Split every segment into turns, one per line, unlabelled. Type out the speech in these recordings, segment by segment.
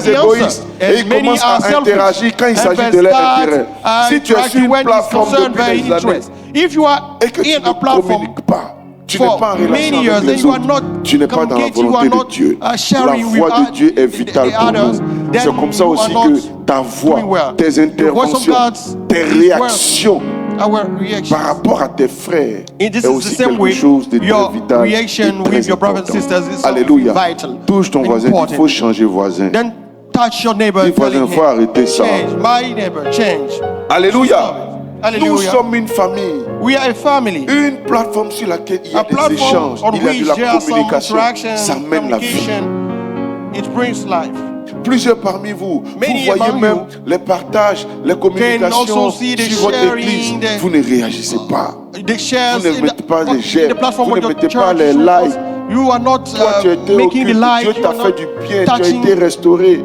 très égoïstes et ils commencent à interagir quand il s'agit de leur intérêt. Si tu es sur une plateforme depuis des années
If you are
et que tu
in
ne
a platform
communiques pas, Tu n'es pas en relation
many years,
avec
then
les
you are
autres.
not
Tu n'es pas dans la
communicating, you are
volonté de
not
Dieu. La
sharing with
voix de Dieu est vitale
the
pour
others,
nous.
then
C'est comme ça
you
aussi
are not
que ta voix,
doing well.
tes
The voice of
interventions,
God's
tes
is
réactions
our reaction.
par rapport à tes frères
And this
est
is
aussi
the same
quelque
way
chose de très
your
vital
reaction
et très
with your brothers and
important.
sisters is
Alléluia.
vital.
Touche ton
and
voisin, il
important.
faut changer voisin.
Then touch your neighbor.
Dis voisin,
telling
faut arrêter ça.
change, my neighbor, change.
Alléluia. Nous
Hallelujah.
sommes une famille.
We are a family.
Une plateforme sur laquelle il y a
A
des
platform
échanges,
on
il y a de
which
la
there are some
communication.
interaction,
Ça mène la vie.
communication. It brings life.
Plusieurs parmi vous,
Many
vous voyez
among
même
you
les partages, les
can
communications
also see the
sur votre
sharing,
église.
the-
Vous ne réagissez pas.
The shares
Vous ne
in
mettez pas
the,
les
in
j'aime.
the platform
Vous
of
ne
your
mettez
church.
pas les likes.
You are not
Toi, tu as été
making
occupé.
the life.
Dieu
You
t'a
are
fait
not
du bien. Tu as
touching.
été restauré.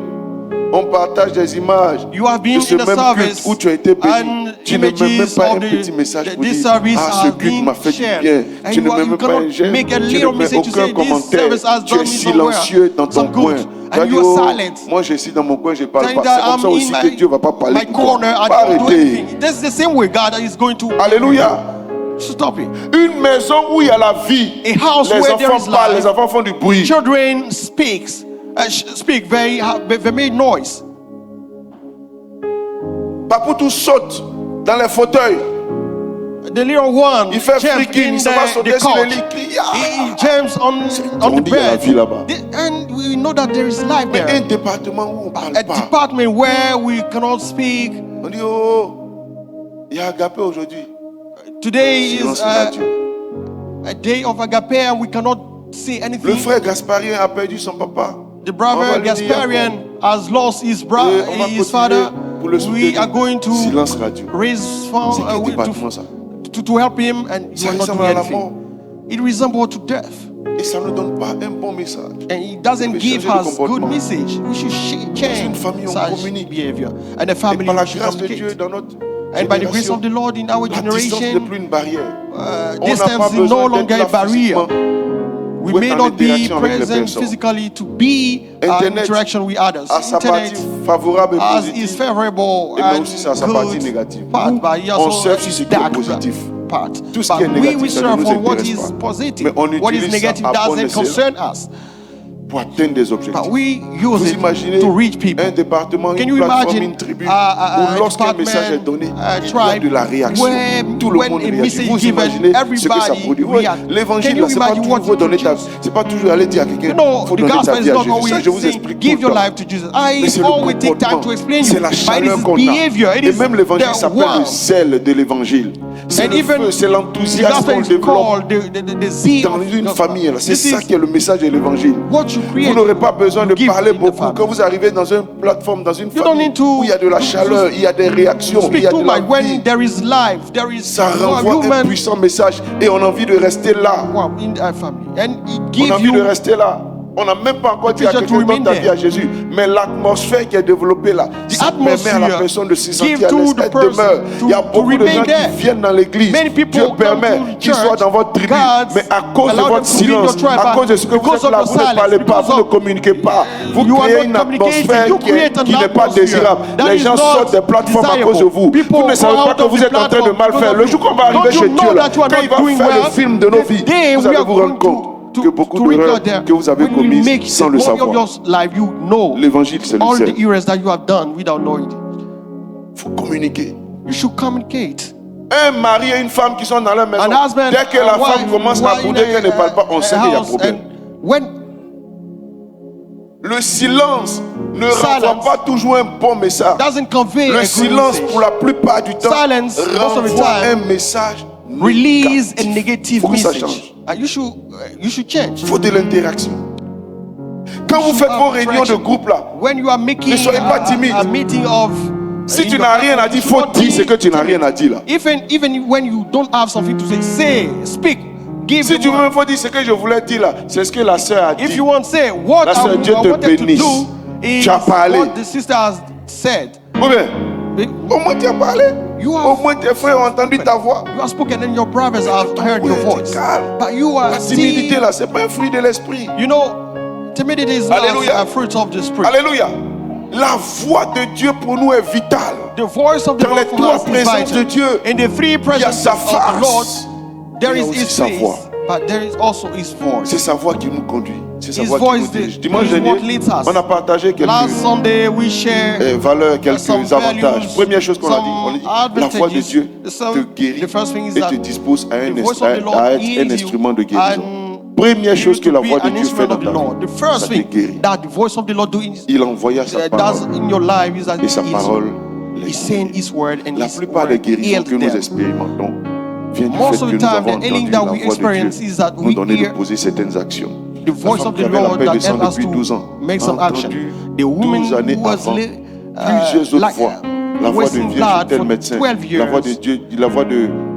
On partage des images
You have been
de ce
in the
même culte
service
où tu as été béni.
and
Tu ne mets même
images
pas un
of
petit message pour
this
dire
service
ah, ce
have
culte
been
m'a fait du
shared.
bien.
And
Tu ne mets
you
même pas
cannot
un j'aime.
make a
Tu ne
little
mets
message to
aucun
say this
commentaire.
service has
Tu es
done me somewhere.
silencieux dans ton
Some
coin.
good.
Tu as
And
dit,
you are
oh,
silent.
moi je suis dans mon coin, je ne parle
Saying
pas.
that
C'est comme ça
I'm
aussi
in
que Dieu ne va pas parler
my
pour toi.
corner, I
Pas
don't do
arrêter.
anything. That's the same way God is going to
Alléluia.
stop it.
Une maison où il y a la vie.
A house
Les
where there
enfants
is
parlent,
life.
les enfants font du bruit.
Children speak very make noise.
Papoutou saute dans les fauteuils.
The little one
Il fait
jumps
freaking,
in
il s'en va sauter
the
sur le
couch.
lit. Crie, ah.
He jumps on
On
the
dit il y a la
bed.
vie là-bas.
And we know that there is life
Mais un
there.
département où on ne parle
A
pas.
department where we cannot speak.
On dit oh, il y a agapé aujourd'hui.
Today is
Silence radio.
a day of agape and we cannot say
Le
anything.
frère Gasparien a perdu son papa.
The
On va
brother
lui dire
Gasparian has lost his
Et
brother,
on va
his
continuer
father.
pour le
We
soutenir.
are going to
Silence radio.
raise
C'est
funds
quel département ça?
to help him, and you
Ça
are not
ressemble
doing
à la mort.
anything. It resembles to death,
Et ça ne donne pas un bon message.
and it doesn't
Mais
give
changer de
us good
comportement.
message. We should change
une famille, on
such
communique.
behavior, and the
Et
family
par la
we should
grâce de Dieu
communicate.
dans notre
And by the grace
génération,
of the Lord in our
la distance n'est
generation,
plus une barrière. On n'a pas
distance is
besoin
no
d'être
longer
là
a barrier.
physiquement.
We
Ou
may
être en
not be
interaction avec les
present
personnes.
physically to be in
Internet
interaction with others.
à sa partie
Internet
favorable et
as is
positive.
favorable
Et mais
and
aussi ça a sa partie
good
négative.
part,
Nous,
but he
on
also
surfe sur ce qui est
dark
positif.
part.
Tout ce
But
qui est négatif,
we
ça ne
surf
nous
on what
intéresse
is
pas.
positive.
Mais on
What is
utilise ça
negative
à bon
doesn't
escient.
concern us.
Pour atteindre des objectifs.
But we
Vous
use it
imaginez
to reach people.
un département,
Can
une
you
plateforme,
imagine
une tribu
a
où lorsqu'un message est
department,
donné,
a
il y a
tribe
de la réaction.
where
Tout le
when
monde
a
réagit.
message
Vous
given,
imaginez ce que ça
everybody
produit. Ouais,
react. Can
l'évangile,
you
là, c'est pas
imagine
toujours
what
faut donner
you
ta,
choose?
c'est pas toujours aller dire à quelqu'un,
You know,
faut
the
donner ta
gospel is
vie à
not
Jésus. Ça,
always
je vous
saying,
explique
give
tout
your
le temps.
life to Jesus.
Mais
I
c'est le
always take time
comportement,
to explain
c'est
you.
la
But it
chaleur
is
qu'on a.
behavior. It
Et
is
même l'évangile
the
s'appelle le
wow.
zèle de l'évangile. C'est
And
le
even
feu, c'est
the
l'enthousiasme
gospel
qu'on
is
développe
called the zeal
dans
of
une
God.
famille. là. C'est
This
ça
is
qui est le message de l'évangile.
what you
Vous
create.
n'aurez pas besoin de
give
parler
in the
beaucoup.
family.
Quand vous arrivez dans une plateforme, dans une
You don't
famille
need to
où il y a de la chaleur, il y a des réactions, il
Speak
y a
too
de la
much when
vie,
there is life, there is
ça renvoie un
human
puissant message et on a envie de rester là.
wow, in a family, and it
On a
gives
envie de
you.
rester là. On n'a même pas encore dit à
Picture to
quelqu'un donne ta
remain
vie à Jésus. Mais l'atmosphère qui est développée là, ça permet à la
atmosphere
personne de se sentir
give
à
to
l'aise.
the
Elle
person
demeure. Il y a
to
beaucoup de
remain
gens
there.
qui viennent dans l'église.
Many people
Dieu
come
permet
to the
qu'ils soient
church.
dans votre tribu.
God
Mais à cause de
allow
votre
them to be in your
silence,
tribe,
à cause de ce que vous
because
êtes
of
là,
your
vous ne
silence,
parlez pas,
because
vous ne
of-
communiquez pas. Vous
You are
créez
not
une
communicating.
atmosphère
You create an
qui n'est pas
atmosphere
désirable.
that
Les
is
gens
not
sortent des plateformes à cause de vous.
People
Vous ne savez
go
pas
out
que
of
vous
the
êtes en train de
platform
mal
because
faire.
of
Le
you.
jour qu'on va
Don't
arriver
you
chez
know
Dieu, là,
that you are
quand
not
il va
doing
faire le
well?
film de nos
The
vies,
day
vous
we
allez
are
vous
going
rendre compte
to
que beaucoup
reach
d'erreurs
out there,
que vous avez
when you
commises
make
sans
the
le
glory of
savoir.
your life, you know
L'évangile, c'est le
all
sel.
the errors that you have done without knowing it.
Il faut communiquer.
You should communicate.
Un mari et une femme qui sont dans leur maison,
An husband,
dès que la
a
femme
wife,
commence à
who are
bouder,
in
qu'elle ne parle pas, on sait qu'il y a
house,
problème.
and when
Le silence ne
Silence
renvoie pas toujours un bon message.
doesn't convey a
Le
good
silence,
message,
pour la plupart du temps,
Silence, most of the
renvoie
time,
un message
release a
négatif.
negative
Faut que ça
message.
change.
And you should change.
Il faut de l'interaction. Quand vous faites vos réunions de groupe là,
When you are making
Ne soyez pas timide.
a meeting of
si
in
tu
your
n'as rien à dire, il faut
don't
dire ce
be
que tu n'as rien à dire là.
Even when you don't have something to say, speak. Give
Si
the
tu veux,
word.
il faut dire ce que je voulais dire là. C'est ce que la sœur a
If
dit.
you want to say what
La
I
sœur, Dieu te
wanted to
bénisse.
do is
Tu as parlé.
what the sister has said.
Ou bien, au moins tu as parlé.
You
Au
have,
moins tes frères ont entendu ta voix.
you have spoken and your brothers have heard your
Ouais,
voice.
calme.
But you are
La timidité
still,
là, c'est pas un fruit de l'esprit.
you know, timidity is not
Alléluia.
a fruit of the spirit.
Alléluia. La voix de Dieu pour nous est vitale.
The voice of the
Dans les
Lord for
trois
us is
présences de
vital.
Dieu,
In the three
il y a
presences
sa
of the Lord,
face.
there
Il y a
is
aussi
His
sa
face
voix.
but there is also His voice.
C'est sa voix qui nous conduit. C'est sa
His
voix qui
voice
nous dirige.
is
Dimanche
what
dernier,
leads us.
on a partagé quelques
Last Sunday we share
valeurs, quelques
some
avantages.
values,
Première chose qu'on a dit, on
some
a dit, la voix de Dieu
advantages.
te guérit
The first thing is
et
that
te dispose à,
the voice of the Lord
à être un
heals
instrument de
you
guérison.
and
Première chose que la voix de
an
Dieu fait
instrument
dans
of the
ta
Lord. The
vie,
first
ça te
thing
guérit.
that the voice of the Lord
Il envoya sa
does
parole
in your life is that
et sa
He
parole les
is saying
guérit.
His word and
La
His
plupart des
word
guérisons
heals
que nous
them.
expérimentons vient du
Most
fait
of
que
the
nous
time,
avons
the
entendu
healing
la
that
voix
we
de
experience
Dieu
is that
nous
we
donner de
hear
poser certaines actions.
the voice
femme
of
qui
the
avait la
Lord
paix
that
de sang
helps us
depuis 12
to
ans
make
a
some action.
entendu
The woman
12 années
who was
avant plusieurs autres
like
voix. La voix de
wasting
vieux chez
blood
tel
for
médecin,
12
la voix de
years.
Dieu,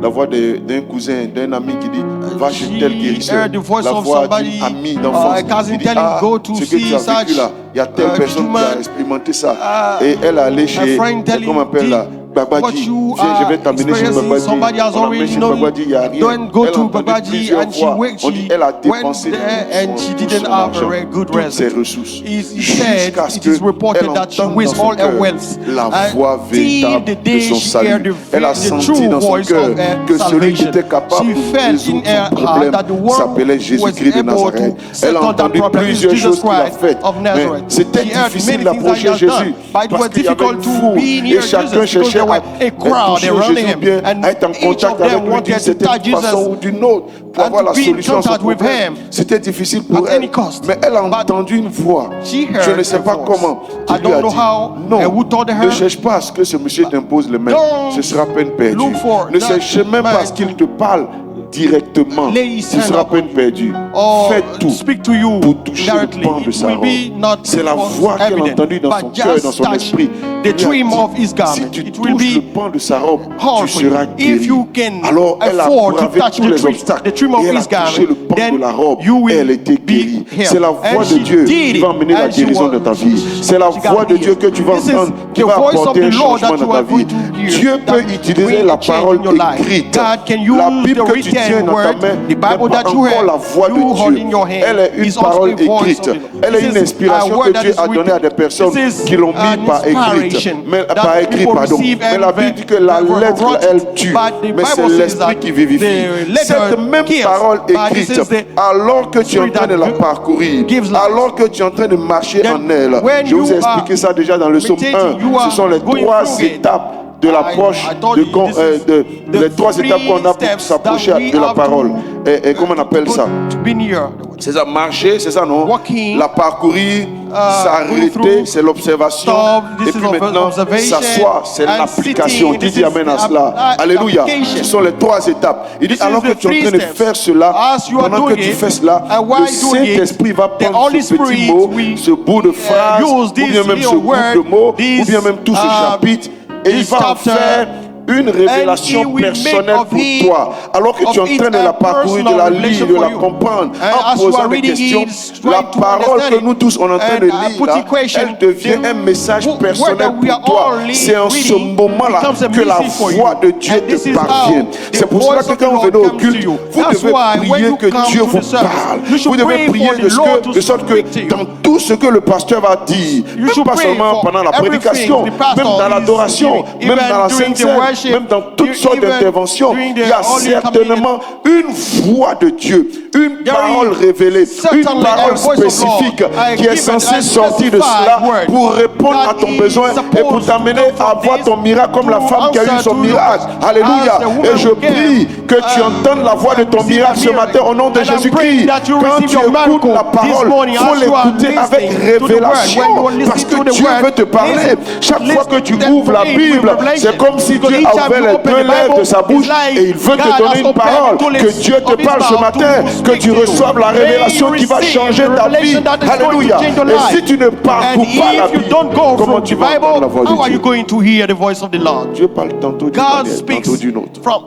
la voix d'un cousin, d'un ami qui dit va chez tel
She
guérisseur.
heard the voice
La
of
voix
somebody,
d'une amie d'enfance
a cousin
qui dit
telling,
ah,
go to
ce que tu
see
as vécu
such,
là, il y a telle personne qui a
human,
expérimenté ça. Et elle est allée chez,
friend telling,
comment on appelle là,
what
Babadji.
you
Viens, je vais
are
t'amener chez
experiencing,
Babadji.
somebody has
On l'amène
already
chez
known.
Babadji, il n'y a rien.
Don't go
Elle a
to
entendu
Babadji,
plusieurs
and she
fois.
went,
On dit elle a
went
dépensé
there and she
tout
didn't
son
have
argent,
a good
toutes ses
result.
ressources.
He said
Jusqu'à ce
it is reported
qu'elle
that she
entende
wastes
dans son
all her
cœur
wealth.
la voix véritable
Till the
de
day
son
she heard
salut. Elle a
the
senti
true
dans son
voice
cœur
of her
que celui qui
salvation.
était capable
She
de
felt
résoudre
in her
son
heart
problème
that the one
s'appelait
who was
Jésus-Christ de
able
Nazareth.
to
Elle
settle
a
that
entendu
problem is
plusieurs
Jesus
choses qu'il a
Christ
faites.
of
Mais
Nazareth.
c'était
She heard
difficile
many things that he
d'approcher
has
Jésus
done, but it
parce
was
qu'il y avait
difficult
une
to
foule
be near
et chacun
Jesus because
cherchait
there were
à
a crowd
toucher
around
Jésus
him,
bien,
and
à être en
each
contact
of them
avec lui d'une
wanted to
certaine
touch Jesus
façon ou d'une autre pour
and
avoir
to
la
be in
solution à son
contact with
problème.
him
C'était difficile pour
at
elle.
any cost.
Mais elle a
But
entendu une voix.
she
Je
heard
ne sais
a
pas
voice.
comment. Qui
I
lui
don't
a
know
dit
how and who told
non,
her.
ne cherche pas à ce que ce monsieur t'impose les mains.
Don't
Ce sera peine perdue.
look for
Ne
that
cherche même pas à ce
man
qu'il te parle directement.
lay his
Ce
hand
sera
upon
peine perdue.
or
Fais tout
speak to you
pour toucher le
directly.
pan de
It
sa
will
robe.
be not
C'est la voix qu'elle a
evident,
entendue dans
but
son cœur,
just
dans son
touch
esprit.
the
Qui lui a
trim
dit,
of his
si
garment.
tu
It will
touches le
be
pan de sa robe,
hard
tu
for you.
seras
If
guéri.
you can
Alors elle a
afford to
bravé
touch
tous
the
les
trim,
obstacles
the trim
et
of
elle a
his
touché le
garment,
pan
then
de la robe
you
et elle
will
était
be
guérie.
healed.
C'est la voix
And
de
she
Dieu
did
qui
it,
va amener la
and she
guérison
was-
de ta vie. C'est la
she
voix
got
de Dieu
healed.
que tu vas
This is
entendre qui
the
va
voice of
apporter un
the Lord
changement
that
dans
you
ta
are
vie.
going to hear,
Dieu
that
peut
will
utiliser
bring
la
a change
parole
in your life.
écrite.
God can
La
use
Bible
the
que tu tiens
written
dans ta
word.
main
The
n'est
Bible
pas
that you
encore la
have,
voix
you
de
hold in
Dieu.
your hand,
Elle est une
is also
parole
a voice
écrite.
of the Lord.
Elle est
This
une
is a
inspiration
word
que
that
Dieu
is
a donnée à des
written.
personnes
This is
qui l'ont
an
mis par écrite.
inspiration
Mais
that
par écrit,
people
pardon.
receive
Mais la
and
Bible dit que la
wrote
lettre,
it.
elle tue.
But the
Mais
Bible
c'est
says
l'esprit
that
qui vivifie.
the letter
Cette même
kills,
parole
but this
écrite,
is the
alors que tu es en
spirit
train de
that
la parcourir,
gives life.
alors que tu es en train de marcher
Then
en elle,
when
je vous ai
you
expliqué
are
ça déjà dans le psaume
meditating,
1.
you
Ce
are
sont les
going
trois
through it.
étapes de l'approche,
I told you, this is
les trois
the
étapes qu'on a
three
pour
steps
s'approcher
that we
de la
have
parole.
to,
Et comment on appelle ça?
To be near.
C'est ça, marcher, c'est ça, non?
Walking,
la parcourir,
going
s'arrêter,
through,
c'est l'observation.
stop, this
Et puis
is
maintenant,
observation,
s'asseoir, c'est
and
l'application.
sitting,
Qui
this
dit
is
amen à
the
cela? Alléluia.
application.
Ce sont les trois étapes. Il dit,
This
alors
is
que
the
tu es en
three
train de
steps.
faire cela,
As you are
pendant que
doing
tu
it,
fais cela,
and while
le
doing it,
Saint-Esprit va
the
prendre
Holy
ce petit
Spirit
mot,
will,
ce bout de phrase,
use
ou bien
this
même ce
little
groupe
word,
de mots,
this,
ou bien même tout ce chapitre, et il
this
va en
chapter,
faire une révélation
and he will
personnelle
make of
pour
it-
toi. Alors que tu es en
of it
train de
a
la parcourir, de
personal
la lire,
revelation
de
for
la
you.
comprendre,
And
en
as you
posant
are
des
reading
questions,
it,
la
try to
parole
understand
que
it.
nous tous on est en train
And
de
I
lire,
put
là,
the question,
elle devient un message
word
personnel
that we
pour
are
toi.
all
C'est en ce
reading
moment-là
becomes a
que la
message for
voix
you.
de Dieu
And this
te
is
parvient.
how
C'est
the
pour cela
voice
que
of the
quand vous
Lord
venez au
comes
culte,
to you.
vous
That's
devez
why when
prier
you
que
come
Dieu
to
vous
the service,
parle.
you should
Vous devez
pray for
prier
the Lord to
de sorte que
speak to you.
dans tout ce que le pasteur va dire,
You
même
should
pas
pray
seulement
for
pendant la
everything
prédication,
the pastor
même dans
is
l'adoration,
giving,
même
even
dans la
during
Sainte
the
Seine,
worship,
même dans toutes sortes
even
d'interventions,
during the
il y a
Holy
certainement une voix de Dieu, une
There
parole
is
révélée, une
certainly
parole
a voice of Lord,
spécifique
a
qui est
given
censée
and
sortir de
specified
cela
word
pour répondre
that
à ton
is
besoin et pour
supposed
t'amener
to come
à
from
voir
this
ton miracle comme la
to
femme qui a eu
answer
son
to
miracle.
yours.
Alléluia.
As the woman
Et je
gave,
prie que tu entendes la voix de ton
receive
miracle
a
ce matin au nom de
And I'm
Jésus-Christ.
praying that you
Quand
receive
tu
your
écoutes
miracle
la
this
parole,
morning
il faut
as you are
l'écouter avec
listening to the word.
révélation
When you are listening
parce
to
que
the
Dieu
word,
veut te parler. Chaque fois que tu ouvres la Bible, c'est comme si Dieu a ouvert les deux lèvres de sa bouche et il veut te donner une parole. Que Dieu te parle ce matin, que tu reçoives la révélation qui va changer ta vie. Alléluia. Et si tu ne parcours pas la
if you
Bible,
don't go
comment
from
tu
the
vas entendre la
Bible,
voix
how
de
are you
Dieu?
going to hear the voice of the Lord?
Dieu parle tantôt d'une
God
manière,
speaks
tantôt d'une autre.
from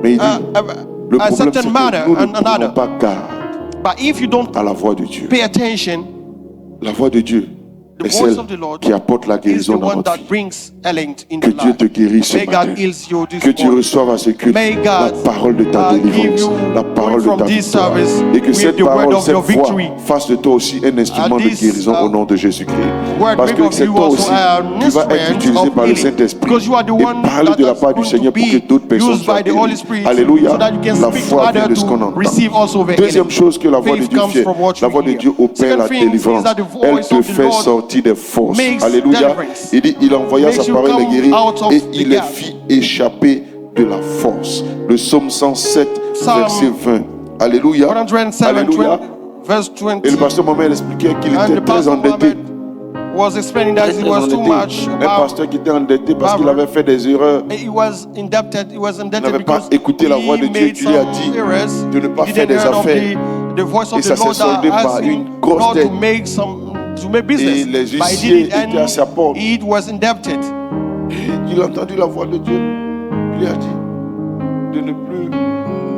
Mais il dit, le
a
problème c'est
certain
que
manner
nous ne
and
prenons
another.
pas garde
But if you don't
à la voix de Dieu.
pay attention,
La voix de Dieu, est celle qui apporte la guérison dans notre vie. Que Dieu te guérisse ce matin. Que tu reçoives à ce culte la parole de ta délivrance, la parole de ta victoire. Et que cette parole, cette voix, fasse de toi aussi un instrument de guérison au nom de Jésus-Christ. Parce que c'est toi aussi qui vas être utilisé par le Saint-Esprit et parler de la part du Seigneur pour que d'autres personnes soient guéries. Alléluia. La foi vient de ce qu'on entend. Deuxième chose que la voix de Dieu fait, la voix de Dieu opère la délivrance. Elle te fait sortir des forces. Alléluia. Il dit, il envoya sa parole les guérir et il les fit échapper de la force. Le psaume 107, verset 20. Alléluia. Alléluia. Et le pasteur Mohamed expliquait qu'il était très endetté. Un pasteur qui était endetté parce qu'il avait fait des erreurs. Il n'avait pas écouté la voix de Dieu qui lui a dit de ne pas faire des affaires. Et ça s'est soldé par une grosse dette. Et les huissiers étaient à sa porte. Et il a entendu la voix de Dieu. Il lui a dit de ne plus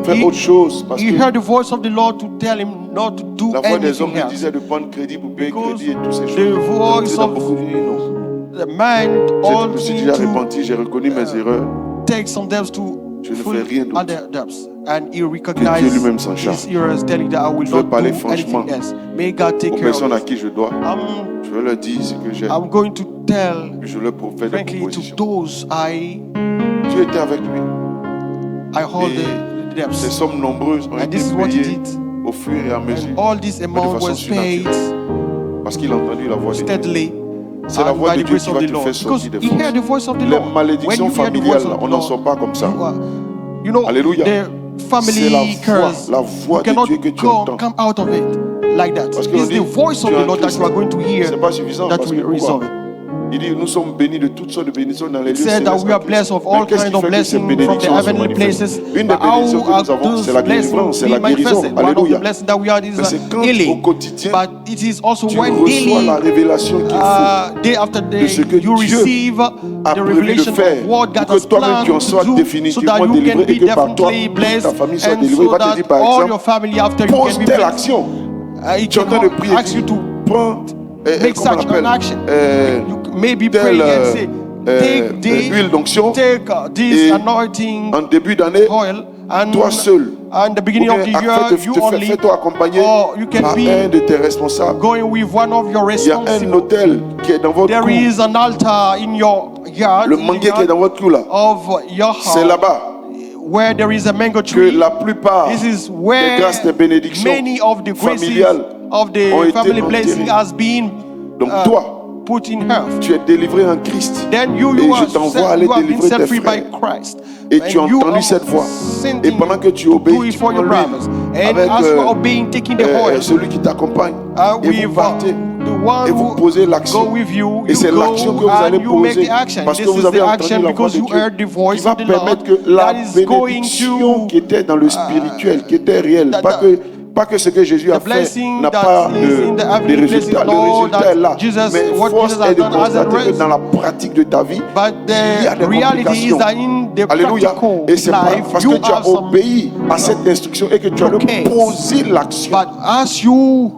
faire autre chose. Parce que
heard the voice of the Lord to tell him not to do
la voix des hommes
anything
lui disait de prendre crédit pour payer crédit et toutes ces
the
choses.
voice
Donc,
of
beaucoup dit non.
the man
Je me suis déjà
to
repenti, j'ai reconnu mes erreurs.
take some debts to
Je ne fais
fulfill
rien d'autre.
other debts. And he
Que
recognized
Dieu lui-même s'en charge.
his errors, telling that I will
Je veux
not
parler
do
franchement
anything else. May God take
aux
care of
personnes à
it.
qui je dois. Je veux leur dire ce que j'ai.
I'm going to tell
Je leur fais des
frankly to
propositions.
those
Dieu était avec lui.
I hold
Et
the
ces
debts.
sommes nombreuses ont
And
été
this is what he
payées
did.
au fur et à mesure.
All this
Mais de
amount
façon
was paid
surnaturelle. Parce qu'il a entendu la voix de Dieu.
steadily.
C'est la
And
voix
by
de
the
Dieu
grace
qui
of
va
the
te
Lord.
faire
Because
sortir des
he heard the
forces.
voice of the
Les
Lord. When
malédictions
you hear the voice
familiales,
of the
on n'en
Lord,
sort pas comme ça.
you know,
Alléluia.
the
C'est
family curse,
la voix
you
de
cannot
Dieu que tu entends.
come out of it like that.
Parce que
It's
on dit,
the voice of
tu es
the
un
Lord that
Christ.
you are going to hear
C'est pas suffisant
that
parce que
will resolve
pourquoi?
it.
Il dit, nous sommes bénis de toutes sortes de bénédictions dans les
It
lieux
said that
célestes.
we are
en
blessed of
Christ. Mais
all
qu'est-ce
kinds
qui
of
fait que ces
blessings from the
bénédictions se
heavenly
manifestent?
places.
Une des
But
bénédictions que
how
nous avons,
those
c'est la
blessings
délivrance, c'est
be
la guérison.
manifested? One of the
Alléluia.
blessings that we are is
Mais c'est quand au
healing.
quotidien,
But it is also
tu
when
reçois la
daily,
révélation qu'il faut
day after day,
de ce que
you
Dieu
receive
a
the
prévu de
revelation
faire
of what God
pour
has
que toi-même
planned
tu en sois
to do, so
définitivement
that you
délivré
can
et
be
que par toi,
definitely
toute
blessed,
ta famille soit
and
délivrée. Il
so
va te
that
dire par
all your
exemple,
family after you
pose
can be
telle
blessed.
action.
He
Tu es en
can
train de prier,
ask you to
prends,
make
comment on
such
appelle,
an action. You may be
telle
praying and say, take
huile d'onction
take this
et
anointing
en début d'année,
oil and
toi seul,
and the beginning
ou
of the
bien
year you only
fais-toi accompagner
or you can
par
be
un de tes responsables.
going with one of your
Il y a un
responsible.
hôtel qui est dans votre
There
cour.
is an altar in your yard,
Le
in the
manguier qui est
yard
dans votre cour là,
of your
c'est
house
là-bas
where there is a mango
que
tree.
la plupart
This is
des
where
grâces, des bénédictions
many of the graces
familiales
of
ont
the
été
family blessing
enterrées.
has been
Donc toi,
put in earth.
tu es délivré en Christ.
Then you
Et
are
je t'envoie
set,
aller
you have been
délivrer
set
tes
free by
frères.
Christ.
Et tu as
And you
entendu
are
cette voix.
sent
Et pendant que tu obéis,
do it
tu
for
prends
your brothers.
l'huile
And
avec
as you are obeying, taking the oil,
celui qui t'accompagne. Et
with
vous partez.
the one
Et vous
who
posez l'action.
go with you,
Et c'est
you
l'action que
go
vous allez
and you make
poser
the action.
parce
This
que vous
is
avez
the
entendu
action
la voix
because
de
you
Dieu
heard the
qui
voice
va
of the
permettre
Lord
que la
that is going
bénédiction
to
qui était dans le spirituel, qui était réelle, pas que ce que Jésus a
the
fait
blessing
n'a
that
pas
is in the
de
heavenly
résultat.
blessing,
Le
no,
résultat
that
est là.
Jesus-
Mais
what
force
Jesus has
est de
done as a
constater que
rest.
dans la pratique de ta vie,
But
il y a
the
des
reality is
complications.
that in the
Alléluia.
practical
Et c'est pas
life,
parce
you
que tu
have
as
some.
obéi à cette instruction et que tu as
Okay.
posé l'action
But as you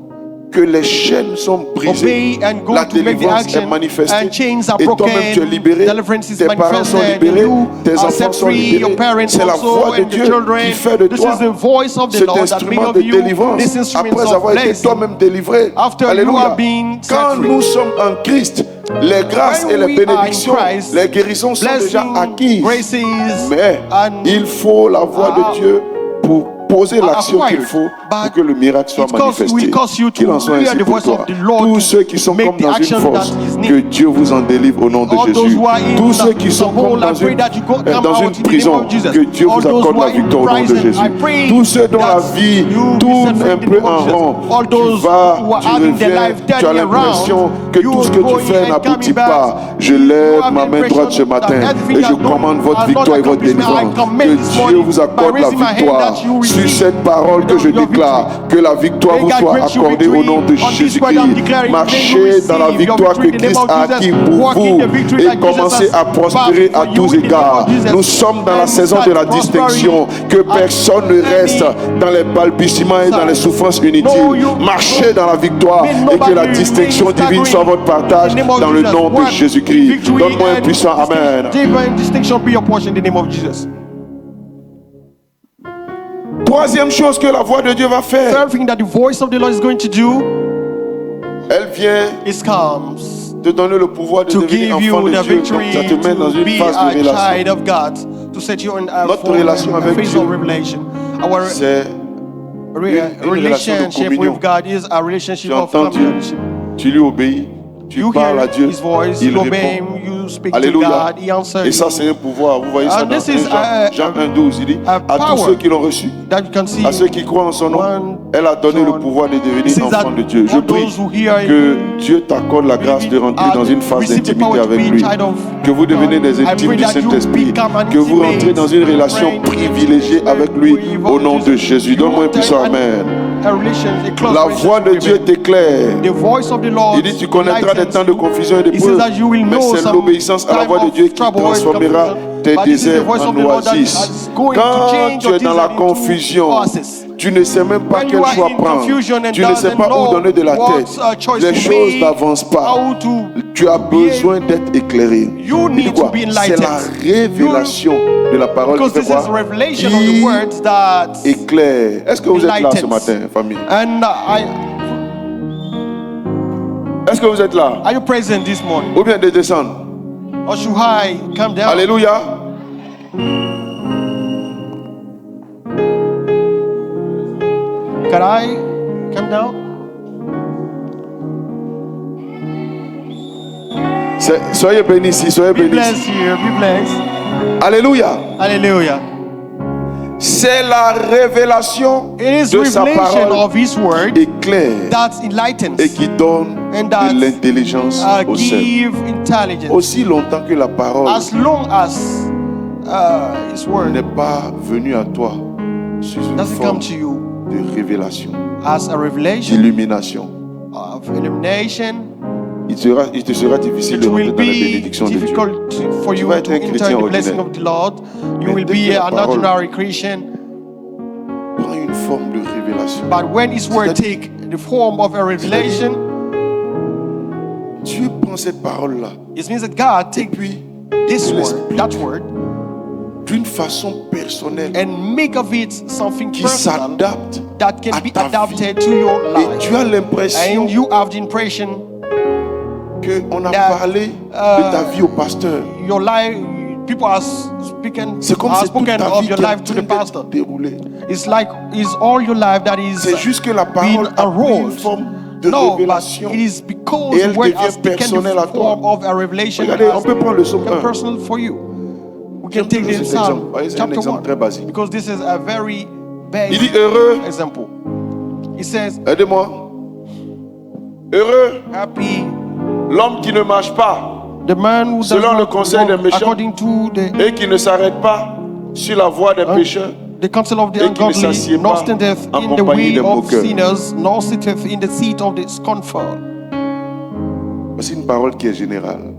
que les chaînes sont brisées,
obey and go
la
to make the
délivrance est
action
manifestée
and chains are
et toi-même tu es
broken,
libéré,
deliverance is
tes parents sont
manifested,
libérés,
you
tes
are
enfants
set
sont
free,
libérés.
your parents
C'est la
also,
voix de
and the
Dieu
children.
qui fait de
This
toi
is the voice of the
cet
Lord that
instrument
many
de
of you,
délivrance
this instrument
après
of
avoir été
blessing,
toi-même délivré.
after you
Alléluia.
are being set
Quand
free.
nous sommes en Christ, les grâces
When
et les
we are in
bénédictions,
Christ,
les guérisons sont déjà
blessing,
acquises.
graces,
Mais
and
il faut la voix de Dieu pour poser l'action qu'il
acquired.
faut pour
But
que le miracle soit
it will
manifesté.
cause you to
Qu'il en soit
hear
ainsi
the
pour
voice
toi.
of the Lord
Tous
to
ceux qui sont
make
comme
the
dans une
action
force,
that is
que
needed.
Dieu vous en délivre au nom de
All those
Jésus.
who are in
Tous ceux
the
qui sont
hole,
comme dans
I pray that you come
une
out in the
prison,
name of Jesus.
que Dieu
All
vous
those
accorde
who
la
are in
victoire au nom de
prison,
Jésus.
I pray
Tous ceux dont la
that
vie
you be
tourne
set free
un
in the
peu
name of
en
Jesus.
rond,
All those
tu vas,
who are
tu
having their
reviens,
life
tu as
turning
l'impression
around,
que
you
tout ce que
going
tu fais
and
n'aboutit
coming back.
pas. Je
You
lève
have
ma
the
main droite ce
impression
matin
that everything
et
you
je
have done
commande votre
has not
victoire et votre
accomplished. I
délivrance.
command
Que
this
Dieu
morning
vous
by
accorde la
raising my hand
victoire
that you
sur sur cette parole que je déclare, que la victoire vous soit accordée au nom de Jésus-Christ. Marchez dans la victoire que Christ a acquis pour vous et commencez à prospérer à tous égards. Nous sommes dans la saison de la distinction, que personne ne reste dans les balbutiements et dans les souffrances inutiles. Marchez dans la victoire et que la distinction divine soit votre partage dans le nom de Jésus-Christ. Donne-moi un puissant amen.
Divine distinction be your portion in the name of Jesus.
Troisième chose que la voix de Dieu va faire,
Third thing that the voice of the Lord is going to do
elle vient
is comes
te donner le pouvoir de
to
devenir
give
enfant
you
de
the
Dieu. Donc
victory
ça te met dans
to
une
be
phase de
a
relation.
child of God, to set you in a
Notre relation avec
phase
Dieu,
of revelation. Our
c'est une relation de
relationship
communion.
with God is a relationship
Tu
of
entends Dieu,
companionship.
tu lui obéis, tu
You
parles à
hear
Dieu,
His voice,
il
you obey
répond.
Him, you speak
Alléluia.
to God, He answers
Et ça, c'est un pouvoir. Vous voyez ça
And
dans
this is
Jean 1,12. Il dit
a
à tous
power
ceux qui l'ont reçu,
that you can see.
à ceux qui croient en son nom,
One
elle a donné le
John.
pouvoir de
It
devenir
says
enfant
that
de Dieu. Je
all
prie
those who hear
que Dieu t'accorde la grâce de rentrer dans une phase
receive the
d'intimité
power to
avec
be
lui.
child of
Que vous devenez des
God. I
intimes
pray
du
that you
Saint-Esprit.
become an
Que vous
intimate
rentrez dans une relation
friend,
privilégiée avec lui au nom de Jésus. Donne-moi un puissant amen. La voix de Dieu t'éclaire.
The voice of the Lord
Il dit tu connaîtras des temps de confusion et
He says
d'épreuves,
that you will
mais
know
c'est
some
l'obéissance à la voix de Dieu qui
trouble,
transformera tes
but this is the
déserts
voice
en
of the Lord that
oasis.
is going to
Quand
change
tu
your
es dans la
desert into
confusion,
oasis.
tu ne sais même pas
When
quel
you are
choix
in
prendre.
confusion and
Tu ne sais
doesn't
pas où
know
donner de la
what,
tête.
choice
Les
to
choses
make,
n'avancent pas.
how to
Tu as besoin d'être éclairé.
You
Il dit
need
quoi?
to be
C'est la
enlightened.
révélation de la parole
Because
qui fait
this is
quoi?
revelation of the
Qui
words that
éclaire. Est-ce que vous êtes là ce
enlightens.
matin, famille?
And
Est-ce que vous êtes là?
are you present this morning?
Ou bien de descendre?
Or should I come down?
Alléluia.
Can I come down?
Soyez bénis ici, soyez
Be
bénis.
blessed here. Be blessed.
Alléluia.
Hallelujah.
C'est la révélation
It is
de sa
revelation
parole
of His word
éclair
that enlightens
et qui donne
and that
de l'intelligence au ciel.
give intelligence.
Aussi longtemps que la parole
As long as His word
n'est pas venue à toi sous une
doesn't
forme
come to you
de révélation,
as a revelation
d'illumination,
of illumination,
il te sera difficile
it
de rentrer
will
dans les
be
bénédictions de Dieu.
difficult for
Tu
you
vas être
to
un
enter
chrétien
the blessing
ordinaire.
of the Lord. You
Mais
will
dès
be
que la
an
parole
ordinary Christian.
Prends une forme de révélation.
But when His word take the form of a revelation,
Dieu prend cette parole-là
it means that God
et
take
puis
this
il
word,
l'explique
that word,
d'une façon personnelle
and make of it something
qui
personal
s'adapte
that can
à
be
ta vie.
adapted to your
Et
life.
tu as l'impression
And you have the impression
qu'on a
that,
parlé de ta vie au pasteur.
your life, people are speaking,
C'est comme
are
si toute
spoken
ta
of
vie
your
qui est en
life to
train
the pastor.
d'être déroulée.
It's like it's all your life that is
C'est juste que la
being
parole a pris une
enrolled.
forme de
No, but
révélation.
it is because
Et
the
elle
word
devient
has taken
personnelle à
the
toi.
form of a revelation.
Regardez, on
has
peut prendre le psaume
become
1.
personal for you. We can
J'aime
take
toujours
the
cet exemple.
Psalm
Voyez, c'est un
chapter
exemple
1
très basique.
because this is a very
Il dit
basic
heureux,
example. It says,
aidez-moi. Heureux
happy
l'homme qui ne marche pas
the man who does
selon le
not
conseil
walk
des méchants
according to the
et qui ne s'arrête pas sur la voie des pécheurs.
the counsel of the
Et qui ne s'assied
ungodly, nor
pas
standeth
en
in the
compagnie
way
des
of
moqueurs.
sinners, nor sitteth in the seat of the scornful.
C'est une parole qui est générale.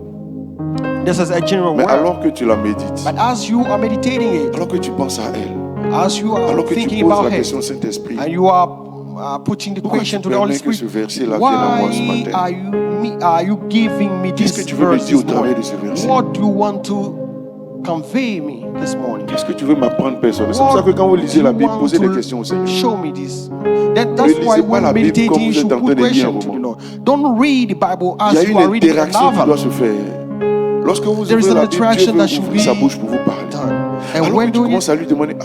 This is a general
Mais
word.
alors que tu la médites,
But as you are meditating it,
alors que tu penses à elle,
as you are
alors que tu
thinking
poses
about
la
it,
question au Saint-Esprit,
and you are putting the
pourquoi
question
tu
to the Holy
permets que ce
Spirit,
verset-là vienne à moi ce
why
matin?
are you giving me
Qu'est-ce
this
que tu veux me
verse
dire au
this
travers
morning?
de ce verset?
What do you want to convey me this morning?
Qu'est-ce que tu veux m'apprendre personnellement? C'est pour ça que quand vous lisez la Bible, posez des questions au Seigneur.
Show me this. That's
Ne
why
lisez pas
when
la Bible
meditating,
comme
you
vous
should
êtes en train
put
de lire
question
un
to the
roman.
Lord. Don't read the Bible
Il y
as
a
you
une
are reading a
interaction qui doit
novel.
se faire. Lorsque vous
There is
ouvrez
an
la Bible, Dieu
interaction
veut
that should
ouvrir sa
be
bouche pour vous parler.
done. And
Alors
when
que tu
doing
commences
it,
à lui demander,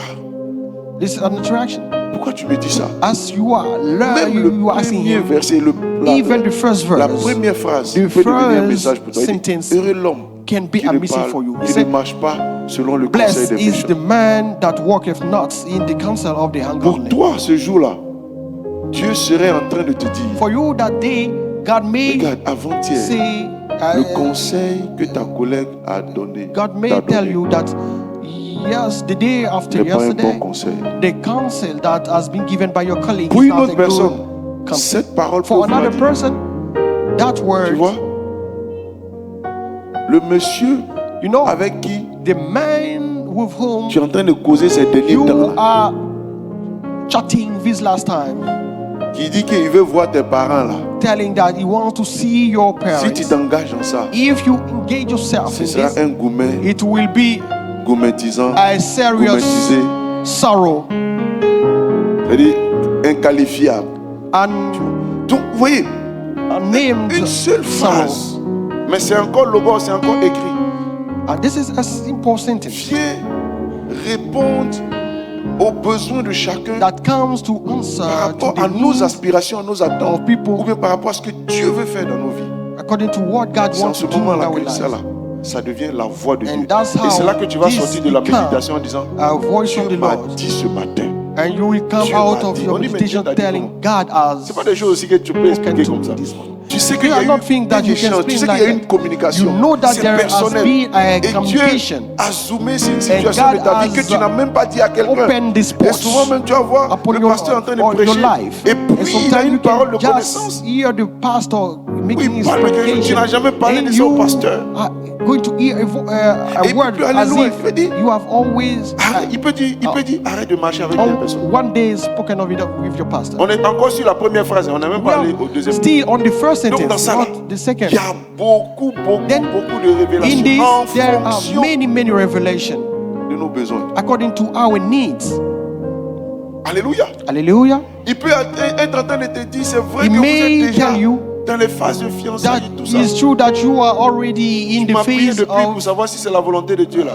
this is an interaction.
pourquoi tu me dis ça?
As you are
Même
learning,
le
you are asking
premier
him.
verset,
Even the first
la
verse
première phrase
the
peut devenir un
first
message pour toi. Il dit,
sentence
heureux l'homme
can be
qui
a
ne
message
parle,
for you. He
qui ne
said,
marche pas selon le conseil
blessed
des
is the
pécheurs.
man that walketh not in the counsel of the
Pour
ungodly.
toi, ce jour-là, Dieu serait en train de te dire,
For you that day, God may
regarde, avant-hier,
say,
le conseil que ta collègue a donné,
God may
t'a
tell
donné.
you that yes, the day after
n'est pas un bon
yesterday,
conseil.
the counsel that has been given by your colleague
Pour
is
une
not
autre
a
personne,
good counsel.
cette parole peut
For
vouloir
another
dire,
person, that
tu
word,
vois, le monsieur
you know,
avec qui
the man with whom
tu es en train de causer ces derniers
you
temps,
are chatting this last time,
qui dit qu'il veut voir tes parents là.
telling that he wants to see your
Si tu
parents.
t'engages dans ça,
If you engage yourself
ce
in
sera
this,
un gourmet,
it will be
gourmetisant,
a serious
gourmetisé,
sorrow.
c'est-à-dire inqualifiable.
And
Donc, vous voyez,
named
une seule
sorrow.
phrase, mais c'est encore logo, c'est encore écrit.
And this is a simple sentence
Viens répondre aux besoins de chacun
that comes to answer
par
to
rapport
the
à nos
needs
aspirations, à nos attentes,
of people
ou bien par rapport à ce que Dieu veut faire dans nos vies.
according to what God
C'est en
wants
ce
to do
moment-là
in our
que ça,
lives.
là, ça devient la voix de Dieu.
And that's
Et c'est là que tu vas
how this
sortir de la
becomes
méditation en disant,
a voice from
Dieu
the
m'a
Lord.
dit ce matin.
And you will come
Dieu
out
m'a
of
dit.
your
On dit, mais
meditation
Dieu t'a dit
telling
comment?
God has
C'est pas des choses aussi que tu peux
spoken
expliquer
to
comme
me
ça.
this morning.
Tu sais qu'il y
You
a
are
eu
not think that
un
you can
échange, tu
explain
sais
like
qu'il y a eu
that.
une communication.
You know that
C'est
there has
personnel.
been a
Et Dieu
communication.
a zoomé sur une situation
God
de ta vie que
has
tu n'as même pas dit à quelqu'un.
opened this
Et souvent même tu vas voir
upon
le
your,
pasteur en train de
on your
prêcher.
life.
Et
And
puis il a
sometimes
une
you
parole de
can
connaissance.
just hear the pastor making
Oui,
his
parle de quelque chose. Tu
communication.
n'as jamais parlé de
And
ça au
you
pasteur.
are going to hear a
Et
word
puis,
as
alléluia,
if
il fait dire,
you have always
Arrête, il peut dire arrête de marcher avec des personnes.
one day spoken of it with your pastor.
On est encore sur la première phrase, on n'a même
We
pas allé
are
au deuxième.
still on the first
Donc dans
sentence,
ça, là,
not the second.
il y a beaucoup
Then,
de
In
révélations
this,
en
there are
fonction
many revelations
de nos besoins.
according to our needs.
Alléluia.
Hallelujah.
Il peut être en train de te dire, c'est vrai
He
que vous
may
êtes déjà
tell you
dans les phases de
That
fiançailles et tout ça.
is true that you are already in
Tu
the
m'as prié
phase
depuis pour
of
savoir si c'est la volonté de Dieu là.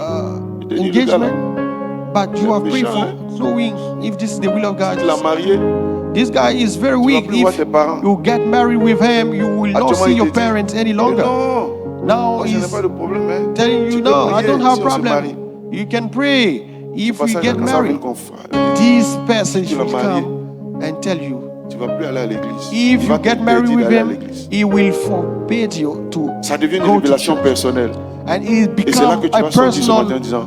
Il te dit, le gars là,
engagement, but you have prayed for knowing if this is the will of God.
tu l'as marié,
This guy is very
tu vas
weak.
plus voir
If
tes parents.
you get married with him, you will not
Actuellement,
see
il
your
te dit,
parents any
mais
longer.
non,
Now
moi je n'ai
he's
pas de problème. Hein.
telling
Tu
you,
peux
no, I
prier
don't
si
have
on se marie.
problem. You can pray if
Pas
we
ça,
get
quand ça vient
married.
qu'on
This person
tu l'as
should
marié.
come and tell you.
tu vas plus aller à l'église.
If
Il va
you get
t'interdire
married with
d'aller à
him,
l'église.
he will forbid you to
Ça devient une
go to
révélation
church.
personnelle.
And it
Et c'est là
becomes
que tu
a
vas sortir ce matin en
personal
disant,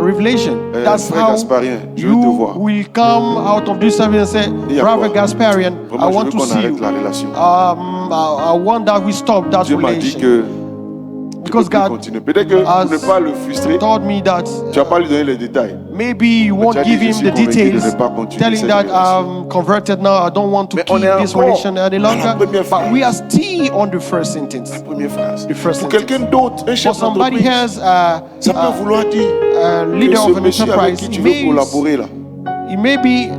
revelation. That's
frère
how
Gasparien, je veux te
you
voir.
will come out of this service and say,
Il y a
Brother
quoi?
Gasparian, I
Vraiment, je
want
veux
to
qu'on
see
arrête
you.
la relation.
I want that we stop that
Dieu m'a dit
relation.
que tu
Because
peux plus
God
continuer. Peut-être que
has
pour ne pas le frustrer,
told me that
tu vas pas lui donner les détails.
maybe you
tu
won't
as dit,
give
je
him
suis
the
convaincu de
details,
ne pas continuer
telling
cette
that
relation.
I'm converted now, I don't want to
Mais
keep
on est
this
encore
relation any
à la
longer.
première
But we are
phrase.
still on the first sentence.
La première phrase.
The first
Pour
sentence.
quelqu'un d'autre, un
For
chef
somebody
d'entreprise,
else,
ça peut vouloir dire que
leader
ce
of an
monsieur avec
enterprise,
qui tu veux collaborer là,
it may be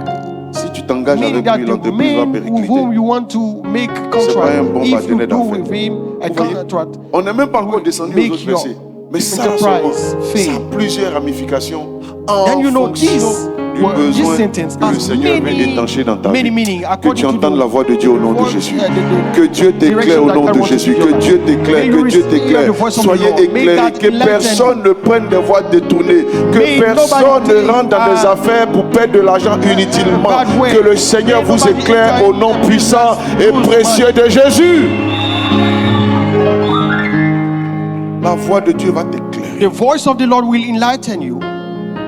si tu t'engages
meaning
avec
that
lui,
the
l'entreprise va
man with
péricliter.
whom you want to make
pas
contract,
un bon
if you
partenaire
do
d'affaires.
with him a
Vous voyez?
contract,
On n'est même pas encore descendu aux
make
autres
your
versets. Mais ça,
enterprise fail.
ça a plusieurs ramifications en
Then you know
fonction
this
du
this
besoin
sentence
que le
has
Seigneur veut
many
étancher dans ta
meaning
vie. Que
according
tu
to
entendes
the
la voix de Dieu au nom de
voice,
Jésus.
the
Que Dieu t'éclaire
direction
au
that
nom
God
de
wants to
Jésus.
give your
Que
life.
Dieu t'éclaire.
May
Que
you
Dieu
receive
t'éclaire.
the voice of the
Soyez
Lord. May
éclairés.
God
Que
enlighten
personne ne prenne des voies détournées. Que
May
personne
nobody
ne rentre dans des affaires pour perdre de l'argent inutilement.
bad way.
Que le Seigneur
May
vous
nobody
éclaire
enter
au nom
into
puissant et
good
précieux de Jésus. La voix de Dieu va t'éclairer.
The voice of the Lord will enlighten you.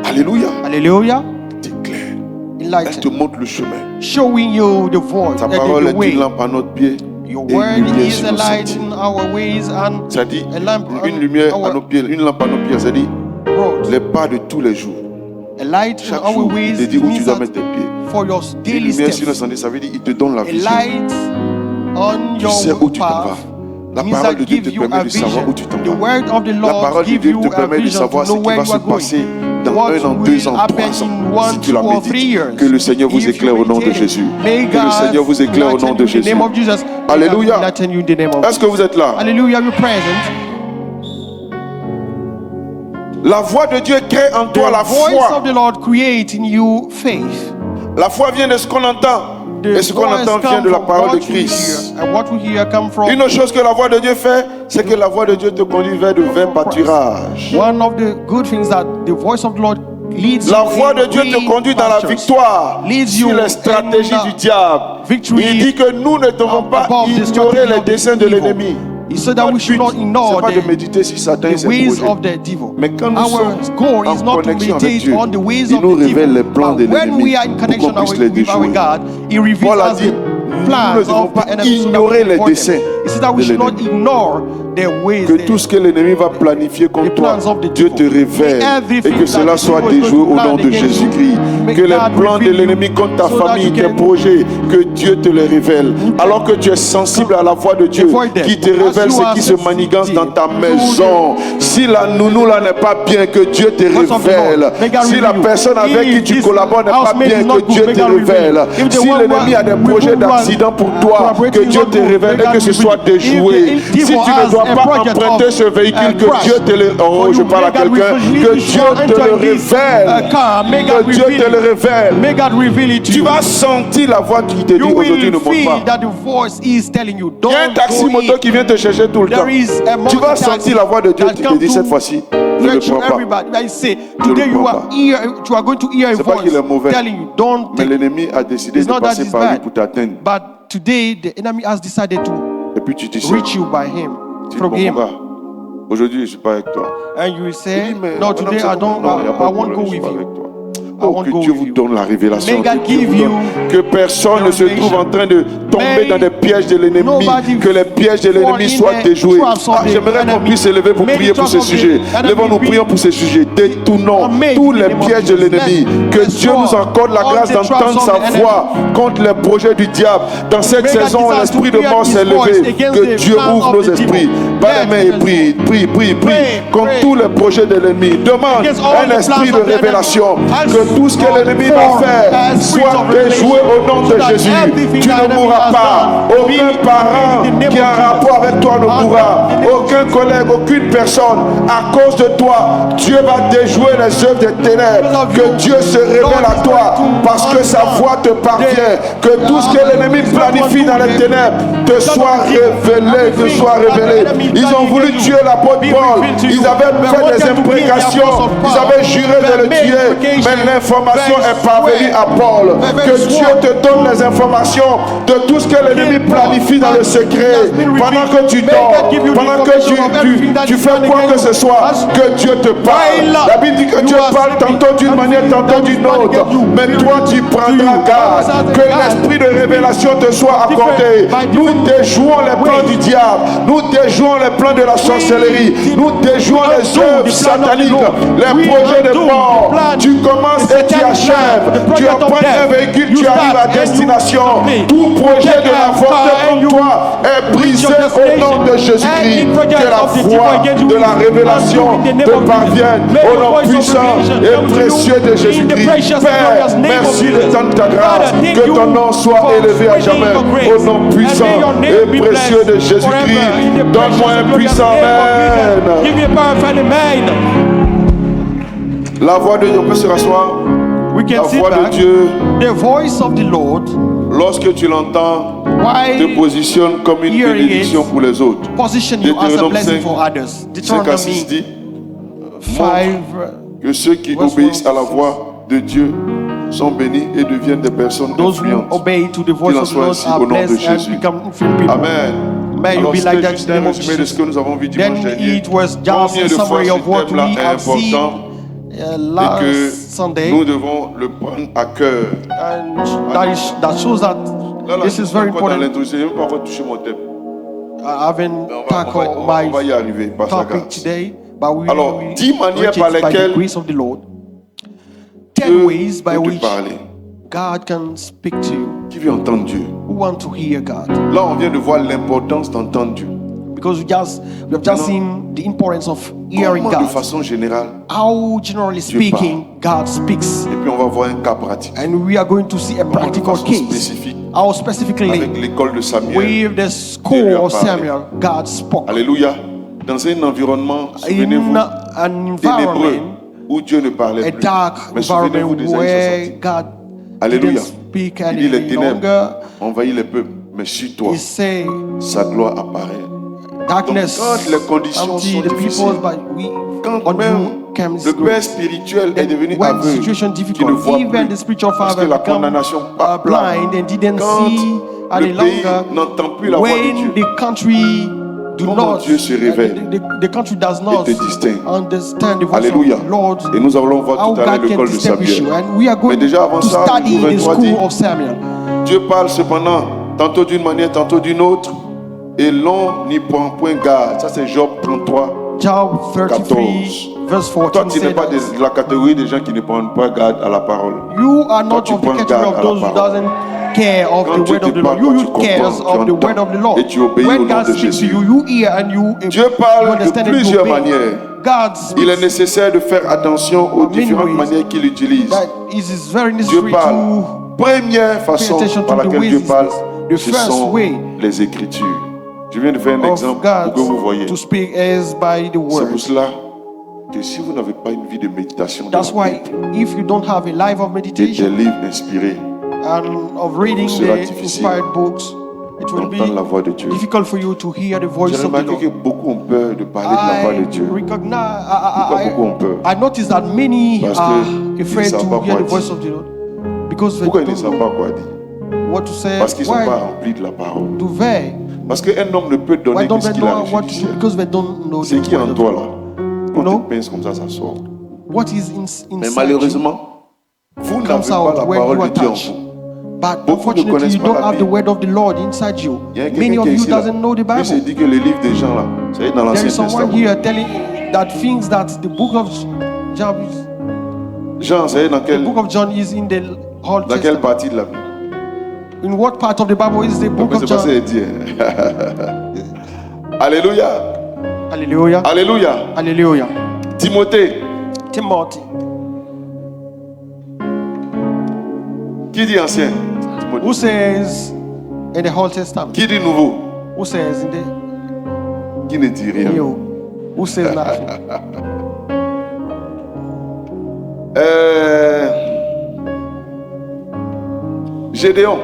Alléluia.
Hallelujah.
T'éclaire. Elle te
Enlighten.
montre le chemin.
Showing you the voice,
Ta parole
the
est une
way.
lampe à notre pied
Your
et une
word
lumière
is
sur
a
nos
light
sentiers.
in our ways and
Ça dit
a lamp
une
on
lumière à
our
nos pieds, une lampe à nos pieds. Ça dit
road.
les pas de tous les jours.
A light in
Chaque
our
jour, il
ways
te dit où tu
means
dois
that
mettre tes pieds.
for your
Une
daily
lumière sur nos
steps.
sentiers, ça veut dire il te donne la
A
vision.
light on
Tu sais
your
où tu t'en vas.
path
La
means
parole
that
de Dieu
give
te
you
permet
a
de savoir où tu
vision.
t'en
The
vas.
word of the
La
Lord
parole de
give
Dieu
you
te
a
permet de
vision
savoir
to
ce
know
qui
where
va
you
se
are going.
passer dans
What
1 an,
will
2 ans,
happen
3 ans.
in 1,
Si tu
2
la
or 3
médites,
years.
que le Seigneur vous
If
éclaire
you
au nom de
meditate,
Jésus.
may
Que le
God
Seigneur vous éclaire au nom
enlighten
de
you in the
Jésus.
name of Jesus. May God
Alléluia.
enlighten you in the name of
Est-ce que vous êtes là?
Hallelujah, you're present.
La voix de Dieu crée en toi la
The voice
foi.
of the Lord create in you faith.
La foi vient de ce qu'on entend. Et ce qu'on entend vient de la parole de Christ.
And what we hear come from
Une autre chose que la voix de Dieu fait, c'est que la voix de Dieu te conduit vers de verts pâturages.
one of the good things that the voice of the Lord leads
La
you
voix
in
de Dieu te
green
conduit dans la
pastures.
victoire
Leads
sur
you
les stratégies
in
du diable.
victory
Il dit que nous ne devons pas
above the
ignorer
strategy
les
of the
desseins de
evil.
l'ennemi.
He said that we should not
c'est
ignore
pas de méditer sur Satan et
the
ses
ways
projets.
of the devil.
Mais quand nous
Our
sommes
goal is
en
not to
connexion avec
meditate
Dieu,
on the ways
il
of
nous
the
révèle
devil.
les plans
But
de
when
l'ennemi
we are in
pour
connection
qu'on puisse les
with our
déjouer.
God, He reveals
Paul a
us
dit,
the plans
nous ne devons
of our
pas
enemies so that
ignorer
we
les
avoid
desseins
them. He said that we
de
should not
l'ennemi.
ignore their ways.
Que tout ce que l'ennemi va planifier contre
the
toi,
plans of the
Dieu te
devil.
révèle et que
Everything
cela
that the
soit
devil is
déjoué
going to
au
plan
nom de
against you,
Jésus-Christ.
may
Que les
God
plans de
reveal
l'ennemi contre ta
so that
famille,
you
tes
can-
projets, que Dieu te les révèle. Alors que tu es sensible à la voix de Dieu
Avoid them.
qui te
As
révèle
you
ce
are
qui se manigance dans ta
sensitive
maison. Si la nounou là n'est pas bien, que Dieu te
Voice of the
révèle.
Lord. May God
Si la
reveal you.
personne avec qui
If
tu
this
collabores n'est pas
housemate
bien,
is not
que
good,
Dieu
may
te
God reveal.
révèle.
If the
Si
one
l'ennemi a des
who
projets
are
d'accident pour toi,
collaborating
que
is
Dieu
not
te
good,
révèle
may
et
God
que ce
reveal.
soit
If
déjoué.
the
Si tu
devil
ne
has
dois
a
pas
project
emprunter
of,
ce véhicule, que
crash
Dieu te le... Oh,
for
je
you,
parle à
may God
quelqu'un.
reveal.
Que
If
Dieu
you are
te le
entering this,
révèle.
car, may God
Que Dieu
reveal
te le
it.
révèle.
May God reveal it to
Tu
you.
vas sentir la voix qui te dit
You
aujourd'hui ne
will
monte
feel
pas.
that the voice is telling you,
Il y a un
don't
taxi
go
moto
in.
qui vient te chercher tout le temps.
There is a
Tu vas
multi-taxi
sentir la voix de Dieu
that
qui te
come
dit
to
cette fois-ci, je ne
fetch
prends pas.
everybody. I say,
Je
today
ne
you
prends
are you are going to hear a
C'est pas qu'il est
voice
mauvais,
telling you, don't
mais
take.
l'ennemi a décidé
It's
de
not that
passer
it's
par lui
bad,
pour t'atteindre.
but today the enemy has decided to
Et puis tu dis,
reach you by him,
dis,
from
bon,
him,
mon gars, aujourd'hui je ne suis pas avec toi.
and you will
Il
say,
dit, mais
no,
madame,
today
c'est
I
bon.
don't,
Non, il y a pas
I
de
won't
problème,
go
je suis
with
pas
you.
avec toi.
I
Oh,
won't
que
go
Dieu
with
vous
you.
donne la révélation.
May God
Que Dieu
give
vous
you
donne. Que personne ne se
revelation.
trouve en train de tomber
May
dans des pièges de l'ennemi.
nobody
Que les pièges de
fall
l'ennemi
in
soient
the
déjoués.
traps of the
J'aimerais qu'on
enemy.
puisse se lever pour
May the
prier pour
traps
ces
of the
sujets.
enemy
Levons-nous,
be
prions pour ces sujets. Détournons
made
tous
in the
les
name of
pièges de
Jesus.
l'ennemi.
Let's
Que Dieu nous
destroy
accorde la
all
grâce
the traps
d'entendre
of
sa
the enemy.
voix contre les projets du diable. Dans cette
May God
saison,
desire
l'esprit
to
de
hear
mort
his
s'est
voice
levé.
against
Que
the
Dieu
plans
ouvre
of
nos
the
esprits.
devil.
Pas les mains et
Yes,
prie, prie, prie, prie.
Pray,
Contre
pray.
tous les projets de l'ennemi. Demande
Against all
un
the
esprit
plans
de
of the enemy.
révélation.
Ask
Que tout ce que
God
l'ennemi va
for
faire
a spirit
soit
of revelation.
déjoué au nom de
So that
Jésus.
everything
Tu
that
ne
enemy
mourras
has
pas.
done
Aucun
be
parent
in the name
qui a
of
un
Jesus.
rapport avec toi ne mourra.
In the name of
Aucun collègue, aucune personne. À cause de toi, Dieu va déjouer les œuvres des ténèbres. Que Dieu se révèle à toi parce que sa voix te parvient. Que tout ce que l'ennemi planifie dans les ténèbres te soit révélé, te soit révélé. Ils ont voulu tuer l'apôtre Paul. Ils avaient fait des imprécations. Ils avaient juré de le tuer. Mais l'information est parvenue à Paul. Que Dieu te donne les informations de tout ce que l'ennemi planifie dans le secret. Pendant que tu dors, pendant que tu fais quoi que ce soit, que Dieu te parle. La Bible dit que Dieu parle tantôt d'une manière, tantôt d'une autre. Mais toi, tu prendras garde. Que l'esprit de révélation te soit accordé. Nous déjouons les plans du diable. Nous déjouons les plans de la sorcellerie. Nous déjouons les œuvres sataniques, les projets de mort. Tu commences et tu achèves. Tu empruntes un véhicule, tu arrives à destination. Tout projet de l'avortement contre toi est brisé au nom de Jésus-Christ. Que la voix de la révélation te parvienne au nom puissant et précieux de Jésus-Christ. Père, merci de tant ta grâce. Que ton nom soit élevé à jamais au nom puissant et précieux de Jésus-Christ. Donne-moi un puissant Amen. La voix de Dieu, on peut se rasseoir.
We
La
can sit
voix de
back.
Dieu,
The voice of the Lord,
lorsque tu l'entends, te
why
positionne comme une
hearing it,
bénédiction pour les autres.
position you as a
Deutéronome
blessing
5,
for others.
5 à 6
Deuteronomy
dit
5.
que ceux qui
Verse
obéissent à la
1,
voix de Dieu sont bénis et deviennent des personnes
Those who
influentes.
obey to the voice
Qu'il en
of the
soit
Lord
ainsi
are
au nom de
blessed and
Jésus.
become influent people.
Amen.
May you
Alors
be
c'était
like that
juste
in the
un
name of
résumé de ce
Jesus.
que nous avons vu dimanche
Then
dernier.
it was just
Combien
a
de fois
summary
ce
of what
thème-là
we
est
have seen
important et
last
que
Sunday,
nous devons le prendre à cœur.
and that shows that
Là,
this is very
encore dans
important.
l'introduction, je n'ai même pas encore touché mon thème.
I haven't
Mais
tackled
on va y
my
arriver par sa
topic
grâce.
today, but we
Alors,
will
10 manières
reach
par
it by the
lesquelles
grace of the Lord.
Dieu
10 ways by
peut te
which
parler.
God can speak to you.
Qui veut entendre Dieu?
Who want to hear God?
Là, on vient de voir l'importance d'entendre Dieu.
Because we have just seen the importance of hearing
Comment, de
God.
façon générale,
How generally speaking, God speaks.
et puis on va voir un cas pratique.
And we are going to see a
De
practical
façon
case.
spécifique,
How
avec
specifically
l'école de Samuel.
with the
Dieu lui
school
a
of
parlé.
Samuel, God spoke.
Alléluia. Dans un environnement,
In
souvenez-vous,
an
ténébreux,
environment,
où Dieu ne parlait
a
plus.
dark
Mais souvenez-vous
environment
des années
where
60.
God
Alléluia.
didn't speak
Il dit
any
les ténèbres
longer.
envahissent les peuples, mais sur toi,
He say
sa gloire apparaît.
darkness
Donc, quand les conditions
empty
sont
the
difficiles,
people, but we
Quand
on
même
you comes
le
good.
père spirituel est devenu
When the
aveugle,
situation
qui ne
difficult,
voit
even the
plus,
spiritual
parce
father
que la
become
condamnation
blind and didn't
quand
see any
le pays
longer.
n'entend plus la voix de
When
Dieu,
the country do
comment
not,
Dieu se révèle
the country does
et
not
te distingue.
understand the voice
Alléluia.
of the Lord.
Et nous allons voir
How
tout à l'heure
God can
l'école de
distinguish you.
Samuel.
And we are
Mais
going
déjà avant
to
ça,
study
le
the
23 dit,
school of Samuel.
Dieu parle cependant, tantôt d'une manière, tantôt d'une autre, et l'on n'y prend point garde. Ça c'est Job 33.
Job 33 verse 14
Toi, tu n'es
said
pas
that
de la catégorie des gens qui ne prennent pas garde à la parole.
you are
Toi,
not
tu
of the
prends
category
garde
of
à
those
la
who
parole.
doesn't care of
Quand
the
Dieu
word
te
of the
parle,
Lord.
toi,
You
tu
cares
comprends,
of
tu
the word
entends,
of the Lord.
et tu obéis au
When
nom
God
de
speaks to
Jésus.
you, you hear and you
Dieu parle de
understand and
plusieurs
obey.
manières.
God
Il est
speaks.
nécessaire de faire attention aux
many
différentes
ways
manières qu'il utilise.
That it is very
Dieu
necessary
parle.
to
Première façon
attention to
par
the
laquelle
ways
Dieu
he
parle,
speaks. The
ce
first
sont
way
les Écritures. Je viens de faire un
of
exemple pour que vous
God
voyez.
to speak is by the
C'est
word.
pour cela que si vous n'avez pas une vie de méditation, de
That's
la
why
Bible,
if you don't have a life of
et des
meditation
livres inspirés,
and of reading
sera
the
difficile
inspired books, it will be
d'entendre la voix de Dieu.
difficult for you to hear the
J'ai
voice of the
remarqué que
Lord.
beaucoup ont peur de parler de la part de Dieu. Pourquoi beaucoup ont peur?
I noticed that many
Parce
are
que
afraid
ils ne savent
to
pas
hear
quoi
the voice
dire.
of the Lord because they
Pourquoi ils ne
don't
savent
know
pas quoi dire?
what to say.
Parce qu'ils ne sont
Why
pas remplis de la parole.
do they?
Parce qu'un homme ne peut
Why
donner que
don't
ce
they
qu'il a
know what
reçu
to
du
do?
ciel.
Because they don't know
C'est
the
qui
word
en
of
toi
the
là?
Lord.
Quand
know?
tu penses comme ça sort.
What is
Mais
inside
malheureusement, vous
you
n'avez
comes
pas
out
la
when
parole
you
de
are
Dieu en
touched.
vous.
But
Beaucoup ne
unfortunately,
connaissent
you
pas
don't
la
have the
Bible.
word of the Lord inside you.
Il y a
Many
quelqu'un
of
qui est
you
ici là.
doesn't know the
Lui s'est
Bible.
dit que les livres des gens là, ça y est dans
There
l'Ancien
is someone
Testament.
here telling that things that the book of John is,
Jean, ça y est dans
the
quelle,
book of John is in the Old
dans quelle
Testament.
partie de la Bible?
In what part of the Bible is the book
Après,
of
c'est passé
John?
à dire. Alléluia.
Hallelujah.
Alléluia.
Hallelujah.
Timothée.
Timothy.
Qui dit ancien?
Who says in the Old Testament?
Qui dit nouveau?
Who says in the
Qui ne dit rien?
New? Who says nothing?
Gédéon.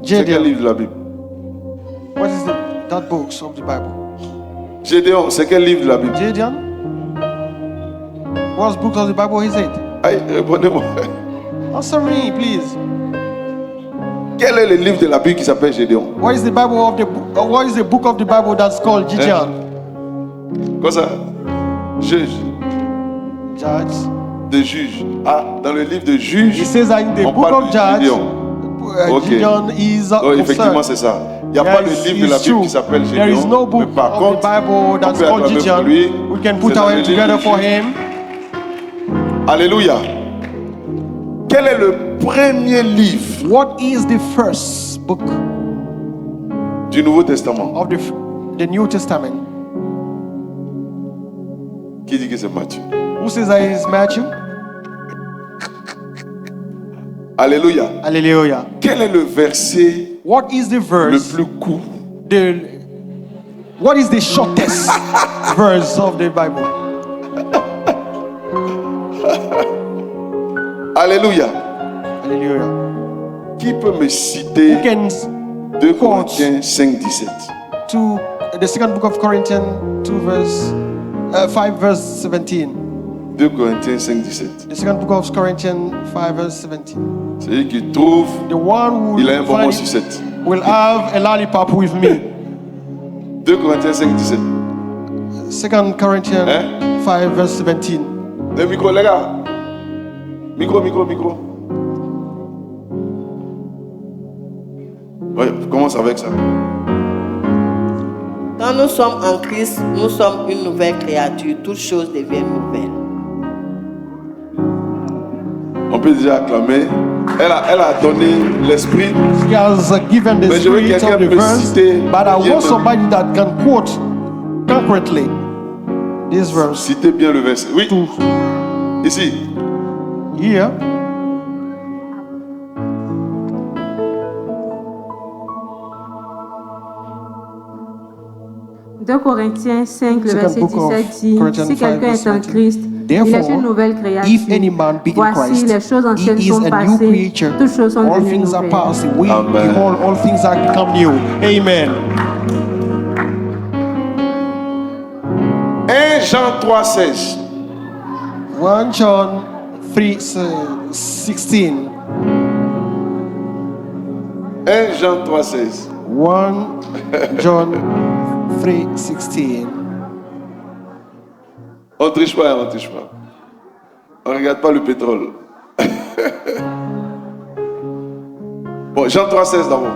C'est quel
Gédéon.
livre de la Bible?
What is that books of the Bible?
Gédéon, c'est quel livre de la Bible?
Gideon? What book of the Bible is it?
Aïe, répondez-moi.
Answer me, please.
Quel est le livre de la Bible qui s'appelle Gédéon?
What is the Bible of the what is the book of the Bible that's called Gideon?
Quoi ça? Juge.
Judge.
De juge. Ah, dans le livre de juge,
It says that in the
on
book
parle
of
de
Judge,
Gédéon. Ok.
Gideon is
Oh, effectivement,
concerned.
c'est ça. Il n'y a pas de
Yes,
livre de la
it's
Bible
true.
qui s'appelle
There is
Gédéon.
no book
Mais par
of
contre,
the Bible that's
on peut
called
acclamer
Gideon.
pour lui.
We can
C'est
put
dans
our
le
hand
livre
together
de
for
Juge.
him.
Alléluia. Quel est le premier livre
What is the first book
du Nouveau Testament?
of the New Testament?
Qui dit que c'est Matthieu?
Who says that is Matthew?
Alléluia.
Hallelujah.
Quel est le verset
What is the
le
verse?
plus court?
What is the shortest verse of the Bible?
Alléluia.
Hallelujah.
Qui peut me citer
Who can
2 Corinthiens 5, 17?
to the second book of Corinthians 5 verse 17?
2 Corinthiens 5, 17.
The second book of Corinthians 5 verse 17.
C'est lui qui trouve,
The one
il a un
who
bonbon
find
sur
it
7.
will have a lollipop with me.
2 Corinthiens 5, 17.
Second Corinthians 5 verse 17.
Le micro, les gars. Micro. Ouais, commence avec ça.
Quand nous sommes en Christ, nous sommes une nouvelle créature. Toutes choses deviennent nouvelles.
On peut déjà acclamer. Elle a donné l'esprit.
He has given the
Mais je veux
spirit
quelqu'un
of the
peut
verse,
citer
but I
bien
want somebody that can quote concretely this verse.
Citez bien le verset. Oui, ici.
Here,
2 Corinthiens 5, le
Second
verset
book of
17 dit,
Corinthians
si
5,
quelqu'un
verse
est en
17.
Christ, il est
Therefore,
une nouvelle créature.
if any man be in
Voici,
Christ,
les choses anciennes
he is
sont
a new
passées,
creature.
toutes choses sont
All
devenues
things are
nouvelles.
passed away.
Amen.
Behold, all things are become new. Amen.
1 Jean 3, 16.
1 John 3, 16.
1 Jean 3, 16.
1 John 3:16.
On triche pas, on triche pas. On ne regarde pas le pétrole. Bon, Jean 3,16 d'abord.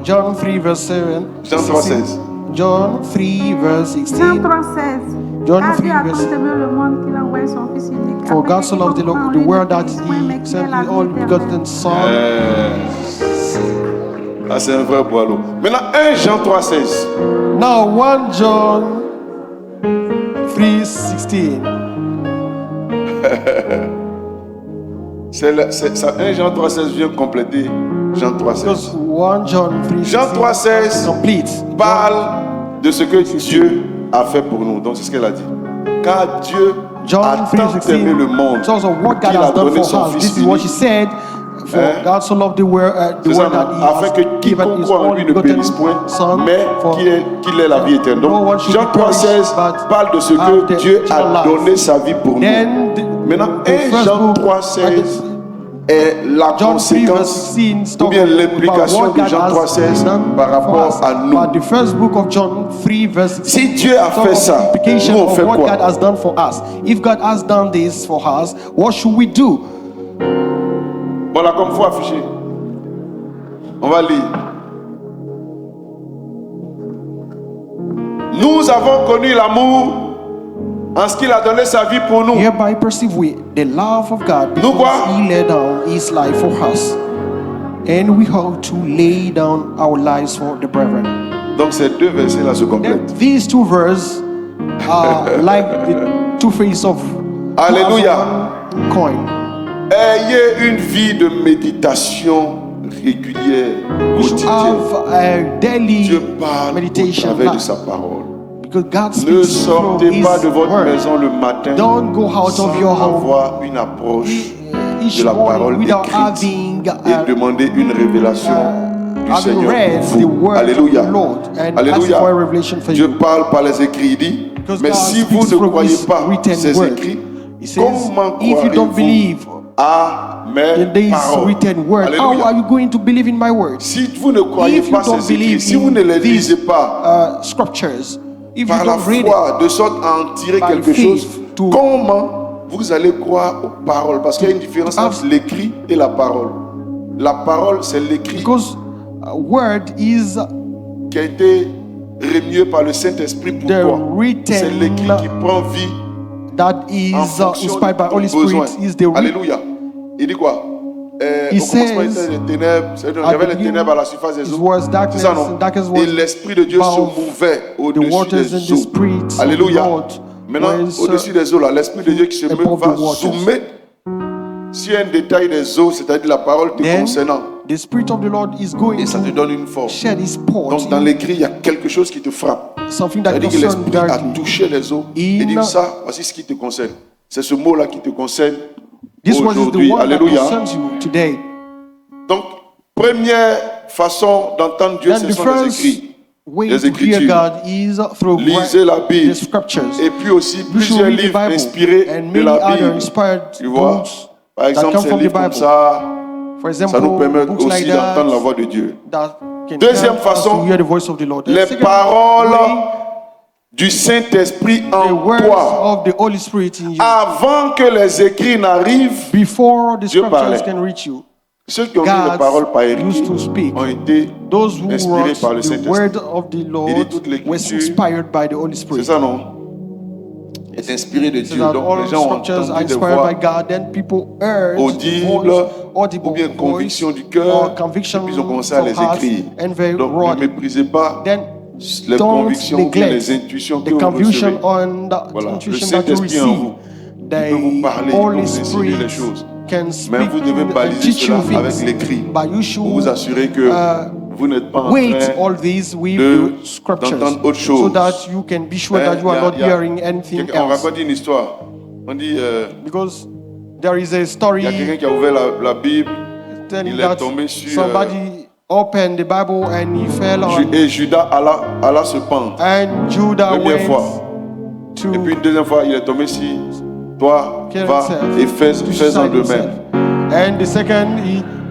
John 3 verse 7.
Jean 3,16.
John 3 verse
Jean
16.
3,16.
John
Car Dieu
3
a
verse
tant aimé le monde qu'il a envoyé son Fils unique.
For
afin
God
que
so loved the
quiconque en
the
lui
world
ne
that
périsse point, mais
He
qu'il ait
sent
la
His
vie
only
éternelle.
begotten Son.
Ah, c'est un vrai boileau. Maintenant, 1 Jean 3,16.
Now 1 John 3:16.
Ça, 1 Jean 3,16 vient compléter Jean 3,16.
Because 1 John 3:16
Jean 3,16
complete.
parle de ce que Dieu a fait pour nous. Donc c'est ce qu'elle a dit. Car Dieu
John
a tant aimé le
3:16
monde
tells us what God
qu'il a
has done
donné
for
son
us.
Fils
This is what she
unique.
said. For God so loved the world
C'est ça,
that He
afin
has
que
given
quiconque
His
croit en
only
lui ne
begotten
périsse point,
Son.
mais
For
qu'il ait la vie éternelle.
no
Donc
one should
Jean
be perished,
3,16
but
parle de ce
have
que
the
Dieu a
eternal life.
donné sa vie pour nous.
Then
Maintenant,
the
1
first
Jean
book,
3,16 est la
John 3 verse
conséquence
16
ou bien l'implication
about
de
what
Jean
God has
3,16
done
par
for
rapport
us.
à nous.
But the first book of John 3 verse 16
Si Dieu a fait ça,
implication
nous on
of
fait
what
quoi?
God has done for us. If God has done this for us, what should we do?
Voilà, comme faut afficher. On va lire. Nous avons connu l'amour en ce qu'il a donné sa vie pour nous.
Hereby perceive we the love of God
Nous quoi?
because He laid down His life for us, and we have to lay down our lives for the brethren.
Donc ces deux versets-là se complètent.
Then these two verses are like the two faces of
Alléluia.
one coin.
Ayez une vie de méditation régulière,
We should
quotidienne.
have a daily
Dieu parle au
meditation
travers de
life,
sa parole.
because God
Ne
speaks through
sortez
His
pas de votre
word.
maison le matin
Don't go out
sans
of your home
avoir une approche
each
de la parole
morning without
écrite
having
et demander une révélation du
having
Seigneur
read
pour
the
vous.
word
Alléluia.
of the Lord and ask
Alléluia.
for a revelation for
Dieu
you.
parle par les écrits, il dit,
Because
mais
God
si
speaks
vous ne
through
croyez
His
pas
written
ces
word.
écrits,
He says,
comment
if you don't
croirez-vous
believe
à mes
in this
paroles?
written word, how
Alléluia.
are you going to believe in my word?
Si vous ne croyez
If you
pas
don't
ces écrits,
believe
si vous
in
ne les
these
lisez pas
scriptures, if
par
you
la
don't read it,
foi, de sorte à en tirer
by
quelque
faith
chose,
to-
comment vous allez croire aux paroles? Parce qu'il y a une différence entre l'écrit et la parole. La parole, c'est l'écrit
because word is
qui a été remué par le Saint-Esprit pour
The
toi.
written
C'est l'écrit qui prend vie
that is
en fonction
inspired by
de ton
Holy
besoin.
Spirit is the
Alléluia. Il dit quoi?
He
Au commencement, il
says,
était les ténèbres, il y avait les ténèbres à la surface des
it
eaux.
was
C'est
darkness,
ça, non?
and darkness was
Et l'Esprit de Dieu se
above
mouvait
the
au-dessus
waters and
des
the
eaux.
Spirit of the
Alléluia.
Lord
Maintenant,
was,
au-dessus des eaux, là, l'Esprit de Dieu qui se meut
above
va
the waters.
zoomer sur un détail des eaux, c'est-à-dire la parole te
Then
concernant.
the Spirit of the Lord is going
Et ça te
to
donne une force.
shed His port
Donc, dans
in
l'écrit, il y a quelque chose qui te frappe.
something that
C'est-à-dire que
concerns
l'Esprit a
directly.
touché les eaux et dit ça, voici ce qui te concerne. C'est ce mot-là qui te concerne
This one is the
aujourd'hui.
one that
Alléluia.
concerns you today.
Donc, première façon d'entendre Dieu,
Then
ce
the
sont les
first
écrits.
way
Les
to hear
Écritures.
God is through
Lisez la Bible.
the scriptures.
Et puis aussi
You should
plusieurs
read the
livres
Bible
inspirés
and
de
many
la
other
Bible.
inspired
Tu vois,
books
par
that
exemple,
come
ces
from the
livres comme
Bible.
ça,
For example,
ça nous permet
books like
aussi d'entendre la
that
voix de Dieu.
that can
Deuxième
help us
façon,
to hear the voice of the Lord.
Les
Second
paroles
way,
du Saint-Esprit
the
en
words
toi.
of the Holy Spirit in you.
Avant que les écrits n'arrivent,
Before the
Dieu parlait.
scriptures can reach you,
ceux qui ont mis les
God
paroles par
used
écrit
to speak.
ont été
Those who
inspirés
wrote
par le
the
Saint-Esprit.
word of the
Il dit
Lord
toute
was
l'écriture,
inspired by the Holy
c'est
Spirit.
ça non? Est inspiré de
So
Dieu.
that
Donc
all
les gens ont
scriptures are
entendu des
inspired by
voix
God, then people heard
audibles
voice, audible
ou bien
voice,
conviction du cœur,
or
et
conviction
puis ils ont commencé à
from
les
heart,
écrire.
and they
Donc
wrote
ne
it.
méprisez pas
Then
les
don't
convictions ou bien
neglect
les intuitions que
the
vous
conviction
recevez.
on the
Voilà, le
intuition that you
Saint-Esprit en
receive.
vous, il peut vous
The
parler, il peut
Holy
vous insinuer les
Spirit
choses.
can
Mais
speak
vous devez
and
baliser
teach you
cela avec
things,
l'écrit
but you
pour vous
should
assurer que vous n'êtes pas en
wait
train
all these with
de-
the scriptures
d'entendre autre chose.
so that you can be sure that you are not hearing anything
On
else.
raconte une histoire. On dit,
Because there is a
il
story
y a quelqu'un qui a ouvert la Bible
telling
il est
that
tombé sur,
somebody opened the Bible and he fell on,
et Judas alla se pendre.
and Judah
Première
went
fois.
to
Et puis une deuxième fois, il est tombé sur toi,
kill
va
himself,
et fais
to
en
suicide
de
himself.
même.
And the second,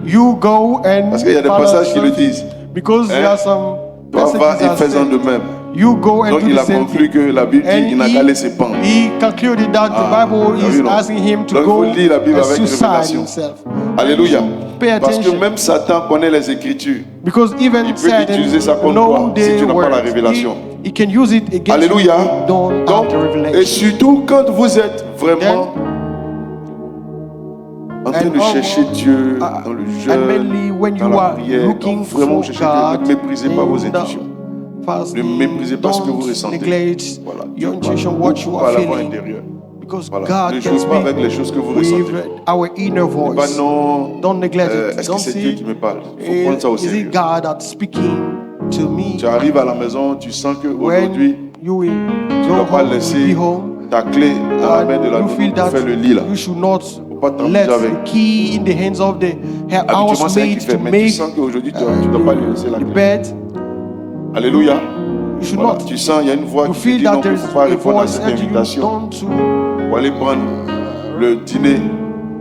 you go and
Parce qu'il y a des
follow
passages qui le
yourself,
disent.
because there
Hein?
are some
Toi, va et fais-en de même.
You go and
Donc
do
il
the
a
same
conclu
thing.
que la Bible dit
And
qu'il n'a qu'à laisser pendre.
he concluded that the Bible
t'as
is
vu, non?
asking him to
Donc, il
go
faut lire la Bible
and
avec
suicide
révélation.
himself.
Alléluia.
Pay
Parce que
attention.
même Satan connaît les Écritures.
Because even
Il peut
Satan
utiliser ça contre
know
toi si
the
tu n'as pas la
words.
révélation.
He can use it against
Alléluia.
you if you don't have
Donc,
the
et
revelation.
surtout quand vous êtes vraiment en train de
And
chercher Dieu
uh,
dans le
and
jeûne,
mainly when
dans
you
la
are
prière,
looking
quand vraiment vous
for
cherchez Dieu,
God
ne méprisez pas vos
in the
intuitions.
fasting,
Ne méprisez pas ce que vous
don't
ressentez.
neglect
Voilà.
your
Dieu
intuition,
parle
what you
beaucoup
are
à la voix
feeling.
intérieure.
Because
Voilà.
God
Ne
can
jouez pas
speak
avec les choses que vous
with
ressentez.
our inner voice.
Pas non.
Don't neglect it.
Est-ce que
Don't
c'est Dieu
see,
qui me parle? Il faut prendre ça au
is
sérieux.
it God that's speaking to me?
Tu arrives à la maison, tu sens que aujourd'hui,
When you will
tu
go
ne dois pas
home,
laisser
be home,
ta clé dans la main de la
you
nounou
feel
pour
that
faire le lit là.
you should not
pas t'amuser
let
avec.
the key in the hands of the
Habituellement, c'est elle qui
housemaid
fait,
to
mais tu
make
sens qu'aujourd'hui, tu ne dois pas lui laisser la
the
clé.
bed.
Alléluia.
You should
Voilà.
not.
Tu sens, il y a une voix
You
qui te
feel
dit non,
that
il ne
there's
faut pas
a
répondre à
voice
cette
urging you
invitation.
don't to
Ou aller prendre le dîner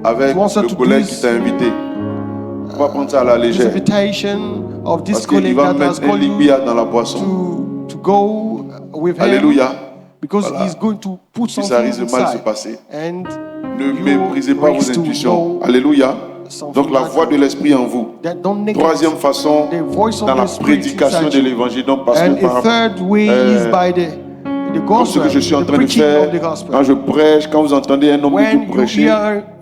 avec
wants her
le
to
collègue
do
qui t'a invité. Il ne faut pas prendre ça à la
this
légère.
invitation of this
Parce qu'il
colleague
va
that has
mettre un
called you
libia dans la boisson.
to go with him.
Alléluia.
Because
Voilà.
he's going to put
Puis ça
something
risque de mal se
inside.
passer.
And
Ne
you
méprisez pas vos
risk to
intuitions.
know
Alléluia.
something
Donc la
that-
voix de l'esprit en vous.
that don't neglect
Troisième façon,
the voice of
dans la
the Spirit
prédication
inside
de
you.
l'évangile. Donc parce que
And
par
a third way is by the
comme ce
gospel,
que je suis en
the
train de
preaching
faire,
of the gospel.
quand je prêche, quand vous entendez un homme
When
qui prêcher,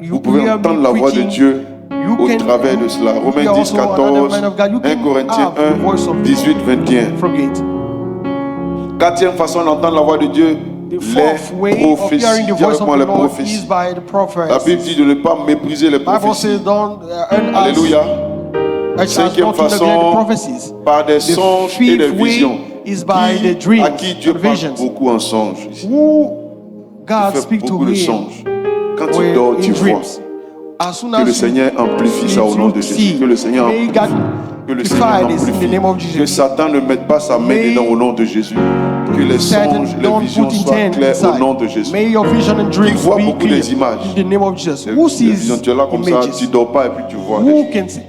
you
vous pouvez
hear
entendre
me
la voix de
preaching,
Dieu
you
au
can
travers de cela. Romains
hear
10,
also
14,
another man of God. You
1
can
Corinthiens
have the voice
1,
of
18, 21.
from it.
Quatrième façon d'entendre la voix de Dieu,
The fourth way
les
of
prophéties.
hearing the
Dis
voice
avec
of
moi
the
les
Lord is
prophéties.
by the prophets.
La Bible dit de ne pas mépriser les
Bible says
prophéties.
don't
Alléluia. Cinquième
not to neglect the
façon,
prophecies.
par des
The
songes et des
fifth way
visions.
is by the
À
dreams
qui Dieu
and
parle
visions.
beaucoup en songes. ici.
Who
Il
God
fait
speak to
beaucoup de
him
songes. Quand tu
when
dors, tu
in
vois.
dreams. As soon
Que
as
le
you
Seigneur amplifie ça au nom de
sleep,
Jésus.
see.
Que le Seigneur
May
amplifie.
God
Que le Seigneur
amplify this in the
amplifie.
name of
Que
Jesus.
Satan ne mette pas sa main
May
dedans au nom de Jésus. Que les
Satan
songes, les
don't
visions
put
soient
intent
claires au
inside.
nom de Jésus.
May your vision and dreams
voit
be
beaucoup
clear
des images.
in the name of Jesus.
Les
Who sees
visions, tu es là comme ça, tu
images?
dors pas et puis tu vois.
Who can see?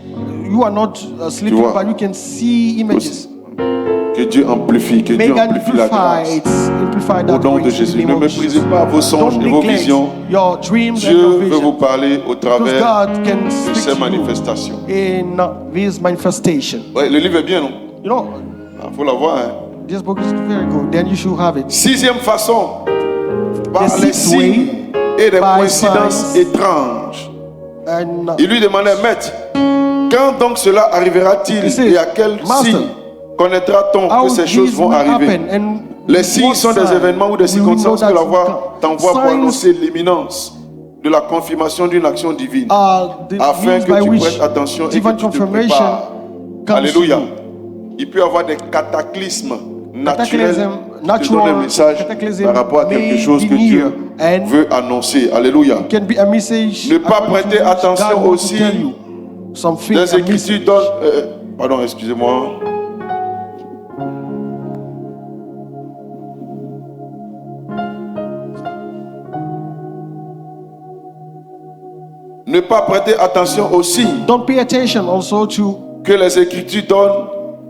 You are not sleeping,
vois.
but you can see images.
Que Dieu amplifie, que
May
Dieu
God
amplifie la grâce.
amplify
Au
that
nom de
grace in
Jésus.
the
Ne
name of
méprisez
Jesus.
pas vos songes
Don't
et vos
neglect
visions.
your dreams and
Dieu
your
veut vous
visions.
parler au
Because
travers
God can
de
speak
ces
to you
manifestations.
in this manifestation.
Ouais, le livre est bien, non?
You know,
Il faut l'avoir. Hein?
this book is very good. Then you should have it.
Sixième façon, par
The
les
sixth way,
signes et des
by
coïncidences
signs.
étranges.
And
Il lui demandait, maître, quand donc cela arrivera-t-il
He said,
et à quel
Master,
signe connaîtra-t-on
how
que ces choses
this
vont
will
arriver?
happen and
Les signes
what
sont des
sign
événements ou des
we will know
circonstances que
that
la
will
voix
come.
t'envoie pour
Signs
annoncer l'imminence de la confirmation d'une action divine,
are the
afin
means by
que tu
which
prêtes attention et que
divine
tu te
confirmation
prépares.
comes
Alléluia.
to you.
Il peut y avoir des cataclysmes naturels
Cataclysm,
qui te donnent
natural
un message
cataclysm
par rapport à quelque
may
chose
be
que Dieu
near and
veut annoncer. Alléluia.
can be a message
Ne pas
according to
prêter
which
attention
God wants
aussi
to tell you something,
Les
a
Écritures
message.
donnent... pardon, excusez-moi. Ne pas prêter attention aux signes
Don't pay attention also to
que les Écritures donnent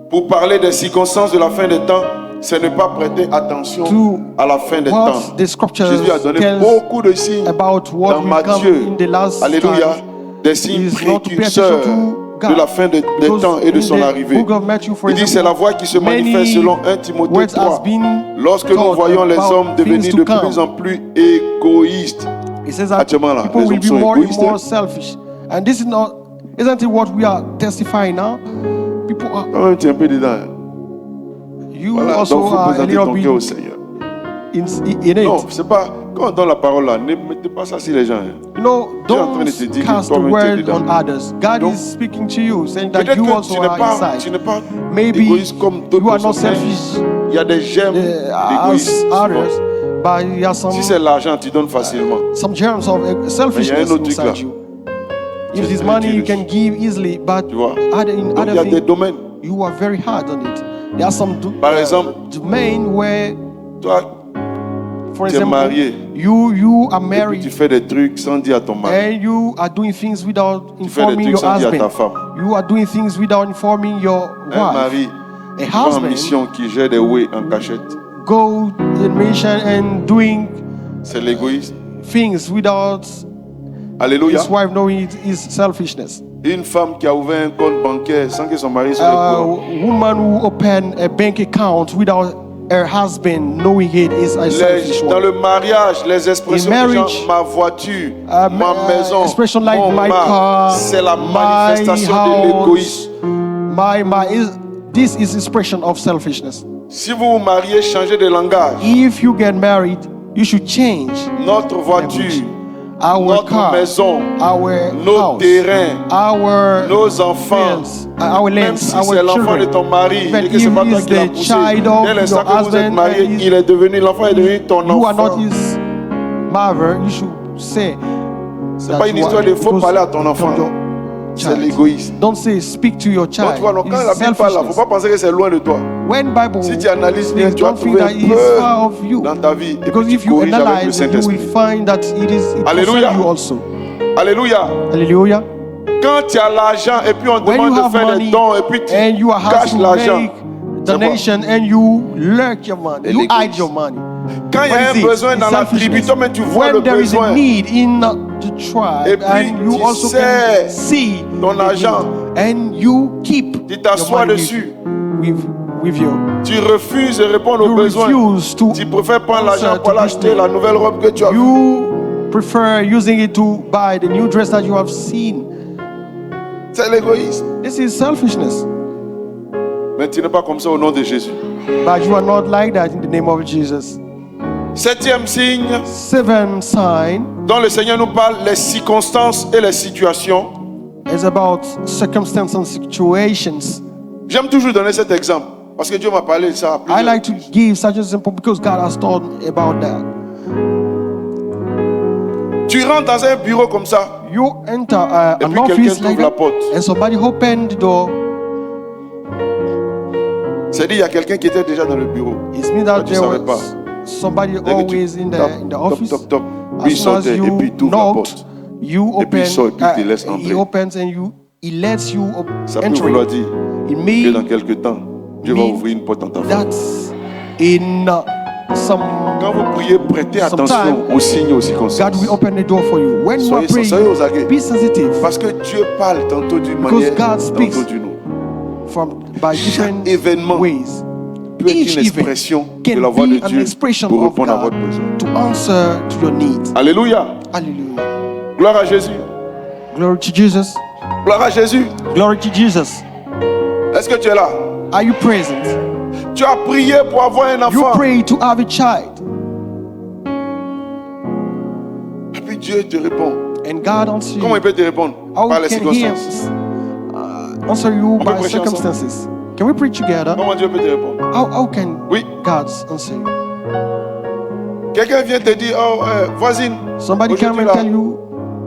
pour parler des circonstances de la fin des temps. C'est ne pas prêter attention
To
à la fin des
what
temps.
the scriptures
Jésus a donné
tells
beaucoup de signes
about what
dans
will come
Matthieu.
in the last
Alléluia.
time.
Des signes
is not to pay
précurseurs
attention to God.
de la fin des
Because
temps et de
in
son
the
arrivée.
book of Matthew, for
Il dit c'est
example,
la voix qui se
many
manifeste selon 1 Timothée
words has
3.
been
Lorsque nous
taught
voyons les
about
hommes devenir
things
de
to come.
plus en plus égoïstes.
It says that
Actuellement, là,
people
les
will
hommes
be
sont
more and
égoïstes.
more selfish. And this is not, isn't it what we are testifying now? People are,
Quand même, tu es un peu dedans. Hein.
you
Voilà,
also
donc il faut
are a
présenter
little
ton
bit
cœur au Seigneur.
in it.
Non, c'est pas. Quand on donne la parole là, ne mettez pas ça sur les gens. Hein.
You know,
Dieu est en train
don't
de te dire que
cast the
toi-même, tu es
word
dedans.
on others. God
Donc,
is speaking to you, saying that
Peut-être
you
que
also
tu n'es
are
pas,
inside. Maybe
égoïste comme d'autres
you are not
personnes.
selfish
Il y a des gemmes
as
d'égoïsme.
others, but you have
Si c'est l'argent, tu donnes facilement.
some germs of selfishness
autre truc là.
inside you. If
C'est
this money you
spirituel.
can give easily, but
Tu vois.
in
Donc il y
other
a des
things,
domaines.
you are very hard on it. There are some
Par exemple,
domain where,
toi,
for
tu es
example,
marié.
you are
Et puis
married
tu fais des trucs sans dire à ton mari.
and you are doing things without
Tu fais des
informing
trucs
your
sans dire à ta
husband.
femme.
You are doing things without informing your
Un
wife.
mari va en
husband
mission qui gère des ouais en cachette.
go in mission and doing
C'est l'égoïsme.
things without
Alléluia.
his wife knowing it is selfishness.
Une femme qui a ouvert un compte bancaire sans que son mari soit
A
au courant.
woman who open a bank account without her husband knowing it is a selfish
Dans
one.
le mariage, les expressions
In
du
marriage,
genre ma voiture, ma maison,
expression like
mon
my
mari,
car,
c'est la
my
manifestation de l'égoïsme.
house, this is expression of selfishness.
Si vous vous mariez, changez de langage.
If you get married, you should change
Notre voiture,
our
notre
car,
maison,
our
nos
house,
terrains,
our
nos enfants,
fields, our
même
lands,
si
our
c'est l'enfant de
children.
ton mari
Even
et que c'est
if
pas toi
it's
qui l'as
the
poussé,
child of
dès l'instant
your
que vous êtes
husband
mariés,
and
il est devenu, l'enfant est devenu ton
you are not
enfant.
his mother, you should say
C'est
that
pas une
you
histoire
are-
de faut
because
parler à ton enfant.
your
C'est
child.
l'égoïsme.
Don't say speak to your
Donc
child.
tu vois, donc, quand
It's
la Bible parle là, faut
selfishness.
pas penser que c'est loin de toi.
When Bible
Si tu analyses bien,
speaks,
tu vas
don't think
trouver
that
un
it is far
peu
of you.
dans ta vie. Et
Because
puis
if
tu
you
corriges avec le
analyze, you will
Saint-Esprit.
find that it
Alléluia.
concerns you also.
Alléluia.
Hallelujah.
Quand tu as l'argent et puis on te
When you
demande de
have
faire des
money
dons et puis tu
and you are
caches
asked to
l'argent.
make
C'est quoi?
donation and you lurk your money,
Et
you
l'égoïsme.
hide your money.
Quand il y
What
a
is
un
it?
besoin
It's
dans la tribu,
selfishness.
toi-même tu vois le
When there is
besoin.
a need in the
Et
tribe
puis,
and you
tu
also
sais
can see
ton
the
argent.
need, and you keep
Tu t'assois
your money
dessus.
with you.
Tu refuses de répondre aux
You
besoins.
refuse to
Tu préfères prendre l'argent
answer
pour
to
aller
this
acheter
need.
la nouvelle robe que tu as vue.
You prefer using it to buy the new dress that you have seen.
C'est l'égoïsme.
This is selfishness.
Mais tu n'es pas comme ça au nom de Jésus.
But you are not like that in the name of Jesus.
Septième signe
Seventh sign
dont le Seigneur nous parle, les circonstances et les situations.
is about circumstances and situations.
J'aime toujours donner cet exemple parce que Dieu m'a parlé de ça. à
I
plusieurs
like to
reprises.
give such an example because God has told me about that.
Tu rentres dans un bureau comme ça.
You enter
Et
an
puis
office
quelqu'un
like
t'ouvre la
that,
porte.
and somebody open the door.
C'est-à-dire il y a quelqu'un qui était déjà dans le bureau.
It means
Toi,
that
tu
there
savais
was
pas.
somebody
Dès que tu
always in the
top,
office.
top, top.
As
Puis il
soon as
sortait et puis il
you
t'ouvre la
knocked,
porte.
you
Et puis il
open.
sort et puis il te laisse
He
entrer.
opens and he lets you
Ça peut
enter.
vouloir dire
It
que dans
means
quelque temps, Dieu va
mean
ouvrir une porte en ta vie.
that in some
Quand vous priez, prêtez attention
Sometime,
aux signes et aux
God
circonstances.
will open the door for you. When you are
Soyez aux aguets.
praying, be sensitive
Parce que Dieu parle tantôt d'une
Because
manière,
God speaks.
tantôt d'une autre.
by different
événement
ways.
Peut être
Each
une
event
expression
can
de la voix
be
de
an
Dieu
expression
pour
of
répondre à
God
votre besoin.
to answer to your needs.
Alléluia.
Hallelujah.
Gloire à Jésus.
Glory to Jesus.
Gloire à Jésus.
Glory to Jesus.
Est-ce que tu es là?
Are you present?
Tu as prié pour avoir un
You
enfant.
pray to have a child,
Et puis Dieu te répond.
and God answers
Comment il
you.
peut te répondre?
How
Par les
can He
circonstances.
answer you
peut
by
prêcher ensemble?
circumstances? Can we pray together?
Comment Dieu peut te répondre?
How can
Oui.
God answer you?
Quelqu'un vient te dire, oh, voisine,
Somebody come
aujourd'hui
and
là,
tell you,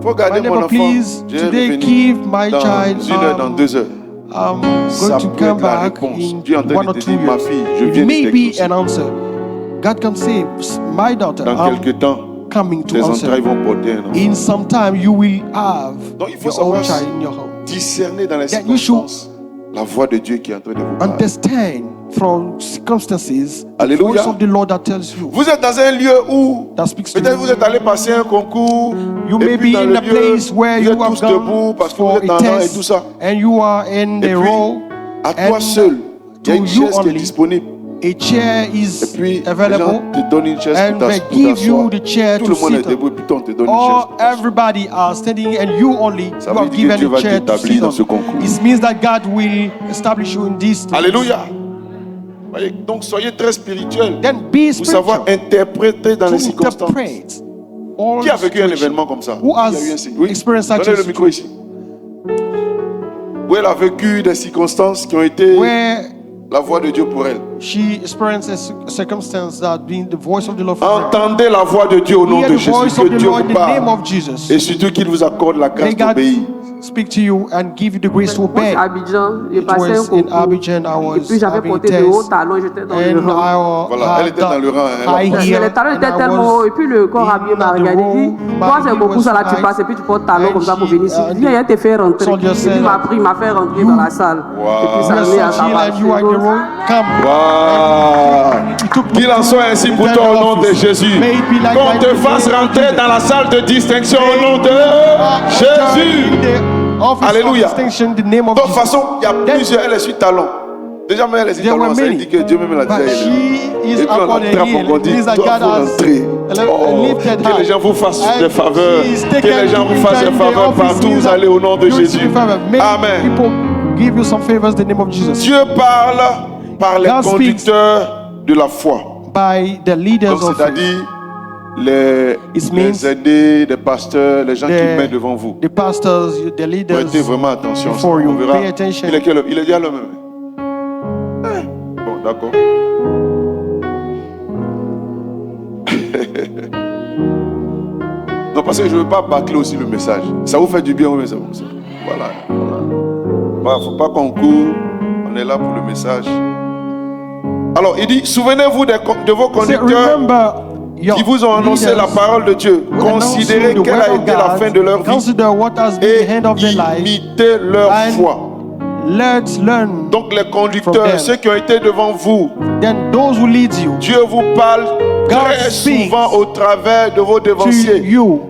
faut
my
garder mon
neighbor,
enfant.
please,
Je vais
today
revenir
give my
dans
child.
1 heure, dans 2 heures.
I'm
Ça
going to
peut
come
être la
back
réponse.
in
Dieu est en train
1
de
or
te
2
dire, ma
years.
fille, je
It
viens
may
de
be
t'exaucer.
an answer. God can say, my daughter,
Dans
I'm
quelques temps,
coming to
tes
answer.
entrailles vont porter un enfant.
In some time, you will have
Donc il faut
your own
savoir
child in your home.
discerner dans les
That you should
circonstances la voix de Dieu qui est en train de vous parler.
Understand from circumstances the
Alléluia.
voice of the Lord that tells you,
Vous êtes dans un lieu où
that speaks to
peut-être
you.
vous êtes allé passer un concours.
You
et
may
puis
be
dans
in
le
a
lieu,
place where
vous
you
êtes
have
tous debout
gone
parce que vous
for
êtes
a
tendance et tout
test,
ça.
and you are in
Et
the
puis,
row,
à toi
and
seul, il y a
to
une
you
chaise qui est
only,
disponible.
a chair
Et
is
puis, les
available,
gens te donnent une chaise
and
pour
they
pour
give you
t'asseoir.
the chair
Tout
to
le monde est
sit
debout
on.
et puis on te donne une chaise.
Or
pour t'asseoir.
everybody are standing, and you only
Ça
you
veut
have
dire que Dieu
given
va
a chair to
t'établir
sit
dans
on.
ce concours.
It means that God will establish you in this.
Alléluia. Voyez, donc soyez très spirituels
Then be
pour savoir
spiritual.
interpréter dans
To
les circonstances.
interpret all
Qui a vécu un
situations.
événement comme ça?
Who
Qui a
has
eu un signe? Oui.
experienced such
Donnez
a
le micro ici. Où elle a vécu des circonstances qui ont été
where
la voix de Dieu pour elle.
she experienced a circumstance that being the voice of the Lord for her.
Entendez la voix de Dieu au nom
Hear
de
the
Jésus.
voice
Que
of the
Dieu
Lord
vous
in the name
parle.
of Jesus.
Et surtout qu'il vous accorde la grâce
May God
d'obéir.
speak to you and give you the grace to
Moi,
obey.
c'est Abidjan, j'ai
It
passé un
was in
concours.
Abidjan, I
Et
was
puis j'avais
having
porté de hauts
tests.
talons, j'étais dans le
And
rang.
Voilà, elle était dans le rang, elle a
high
passé.
Mais
heel,
les talons
and
étaient
I
tellement hauts. Et
was
puis le corps habillé m'a
in the
regardé. Il dit,
row,
toi,
my
c'est un
heel
concours,
was
ça là, tu
high.
passes et puis tu portes talons
And
comme ça pour
she,
venir ici. Il dit, il te fait rentrer.
soldier
Et puis
said,
il m'a pris, il m'a fait rentrer dans la salle.
Wow.
Et puis ça
You're
met à
such
sa
heel and you are in the row. Come.
Qu'il en soit ainsi pour toi au nom de Jésus.
May it be like
Qu'on
that
te
in the
fasse
name of
rentrer
Jesus.
dans la salle de distinction au nom de Jésus. Alléluia. De toute façon, il y a plusieurs, elle est sur talon. Déjà, même elle est sur
There
talon,
were
ça
many.
dit que Dieu même l'a
But
déjà élevé.
she is
Et puis on
upon a
attrape,
hill.
on dit,
It is that
toi,
God
faut
has
rentrer.
lifted
Que
her.
les gens vous fassent des
And
faveurs.
she is
Que
taken
les gens vous
to
fassent des
the
faveurs
office
partout où
means
vous allez au nom de
you receive
Jésus.
favor. May
Amen.
people give you some favors in the name of Jesus.
Dieu parle par les
God speaks
conducteurs de la foi.
By the leaders
Donc
of faith.
c'est-à-dire les
means
aînés, les pasteurs, les gens qui
the-
mettent devant vous.
The pastors, the leaders.
Prêtez vraiment attention.
before
On
you.
verra.
Pay attention.
Il est quel homme? Il est déjà le même. Bon, d'accord. Non, parce que je ne veux pas bâcler aussi le message. Ça vous fait du bien, oui, ça vous. Voilà. Voilà. Faut pas qu'on court. On est là pour le message. Alors, il dit, souvenez-vous de vos
Say,
conducteurs
remember your
qui vous ont annoncé
leaders
la parole de Dieu.
who announced
Considérez
you the
quelle a
word of
été la
God.
fin de leur vie
Consider what has been
et
the end of their life.
imitez leur
And
foi.
Let's learn.
Donc les
From
conducteurs,
them.
ceux qui ont été devant vous,
Then those who lead you
Dieu vous parle
God
très
speaks
souvent au travers de vos
to
devanciers.
you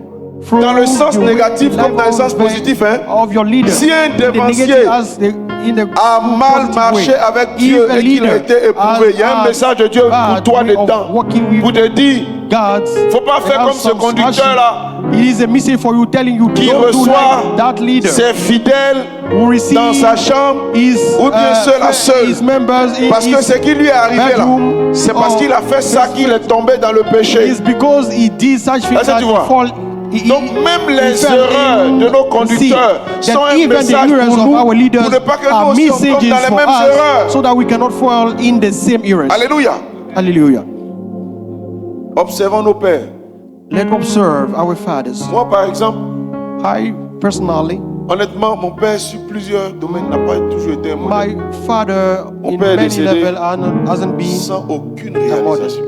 through
Dans le sens
the
négatif comme dans le sens
levels
positif, hein.
of your leader.
Si un
In the
dévancier
negative as the- in the
a mal
positive
marché
way.
avec Dieu
If a
et qu'il a
leader
été éprouvé, il y a un
has
message de Dieu pour
bad
toi
way of
dedans
walking with
pour te dire,
God's
faut pas faire
has
comme ce
some
conducteur-là
It is a message for you telling you
qui
don't do
reçoit
like that leader
ses fidèles
who receive
dans sa chambre
his,
ou bien seul à seul.
his members in
Parce que
his
ce qui lui est arrivé là,
bedroom
c'est parce
or
qu'il a fait ça qu'il est tombé dans le péché.
is because he did such things
Est-ce que
that
tu
he
vois?
fall.
Donc même
he
les
fell
erreurs
in
de nos
sin.
conducteurs
That
sont un
even the
message
errors
pour
of
nous,
our leaders
pour ne pas que nous
are
aussi on tombe
messages
dans les
for
mêmes
us
erreurs.
so that we cannot fall in the same errors.
Alléluia.
Hallelujah.
Observons nos pères.
Let's observe our fathers.
Moi par exemple,
I personally,
honnêtement, mon père sur plusieurs domaines n'a pas toujours été un modèle.
my father
Mon
in
père est
many
décédé
levels hasn't been.
Sans aucune
modèle.
réalisation.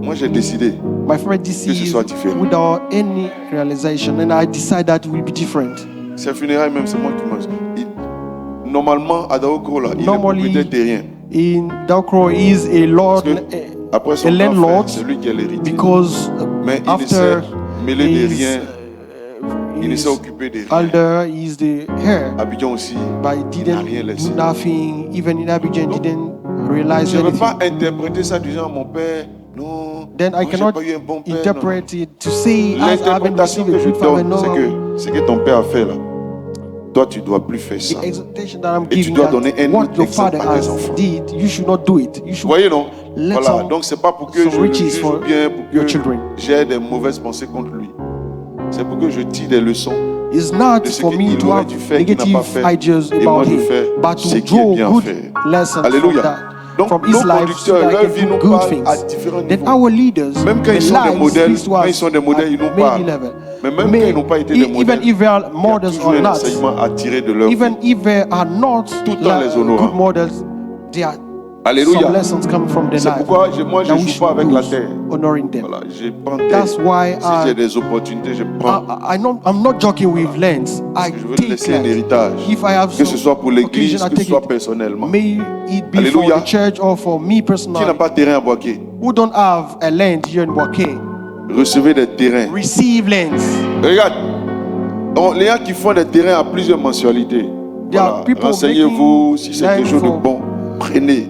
Moi j'ai décidé.
My father
ce
deceased
soit différent.
without any realization, and I decided that it will be different.
Ces funérailles même c'est moi qui mange. Normalement à Daokro là, il est
Normally,
propriétaire terrien.
In Dalcro is a lord,
Parce que après
a
son grand
landlord,
frère, c'est lui qui est l'héritier.
because
Mais il ne
after
s'est mêlé de
his,
rien. Il ne s'est
his
occupé de rien.
elder is the heir,
Abidjan aussi,
but
il n'a
didn't
rien laissé.
do nothing. Even in Abidjan, didn't realize
Je ne veux
anything.
pas interpréter ça du genre mon père. Non,
Then I
moi, j'ai
cannot
pas eu un bon père.
interpret it to say as I haven't
L'interprétation
received
que
a
je
good father.
donne,
No,
c'est que ce que ton père a fait là, toi tu dois plus faire ça.
the exhortation that I'm
Et tu
giving,
dois
that
donner un
what
autre
your
exemple
father
à tes
has
enfants.
did, you should not do it. You
Vous
should
voyez non?
let
Voilà,
some-
donc c'est pas pour que
some
je le
riches
juge
for
ou bien pour
your
que
children.
j'ai des mauvaises pensées contre lui. C'est pour que je tire des leçons.
It's not
de ce
for me
qu'il
to
aurait
have
dû faire, qu'il n'a
negative
pas fait.
ideas
Et moi,
about
je
him,
fais
but
ce
to
qui est
draw
bien
good
fait.
lessons
Alléluia.
from that,
Donc,
from
nos
his life, so
conducteurs,
that I
leur
can
vie
do
nous
good
parle à
things.
différents
Then
niveaux.
our leaders,
Même quand ils
their
sont des
lives
modèles,
speaks to
quand
us
ils sont des modèles, ils nous
at many
parlent.
levels.
Mais même quand ils n'ont pas été des
Even
modèles,
if they are
il y a
models
toujours
or
un
not,
enseignement à tirer de leur vie.
even if they are not
Tout en les honorant.
good models, there are
Alléluia.
some lessons come from their
C'est
life.
pourquoi moi je
that we
ne joue
should
pas avec la
use,
terre.
honoring them.
Voilà, je prends terre.
That's why
Si j'ai des opportunités, je prends.
I'm not joking with lands. I
Je veux
take
laisser un
land.
héritage.
If I have
Que ce
some
soit pour l'église,
occasion, I
que ce
take
soit
it.
personnellement.
May it be
Alléluia.
for the church or for me
Qui n'a
personally,
pas de terrain à Boaké,
who don't have a land here in Boaké.
recevez des terrains.
Receive lands.
Regarde, les gens qui font des terrains à plusieurs mensualités.
There are
Voilà.
people
Renseignez-vous
making
si c'est quelque chose de
land
bon. Prenez.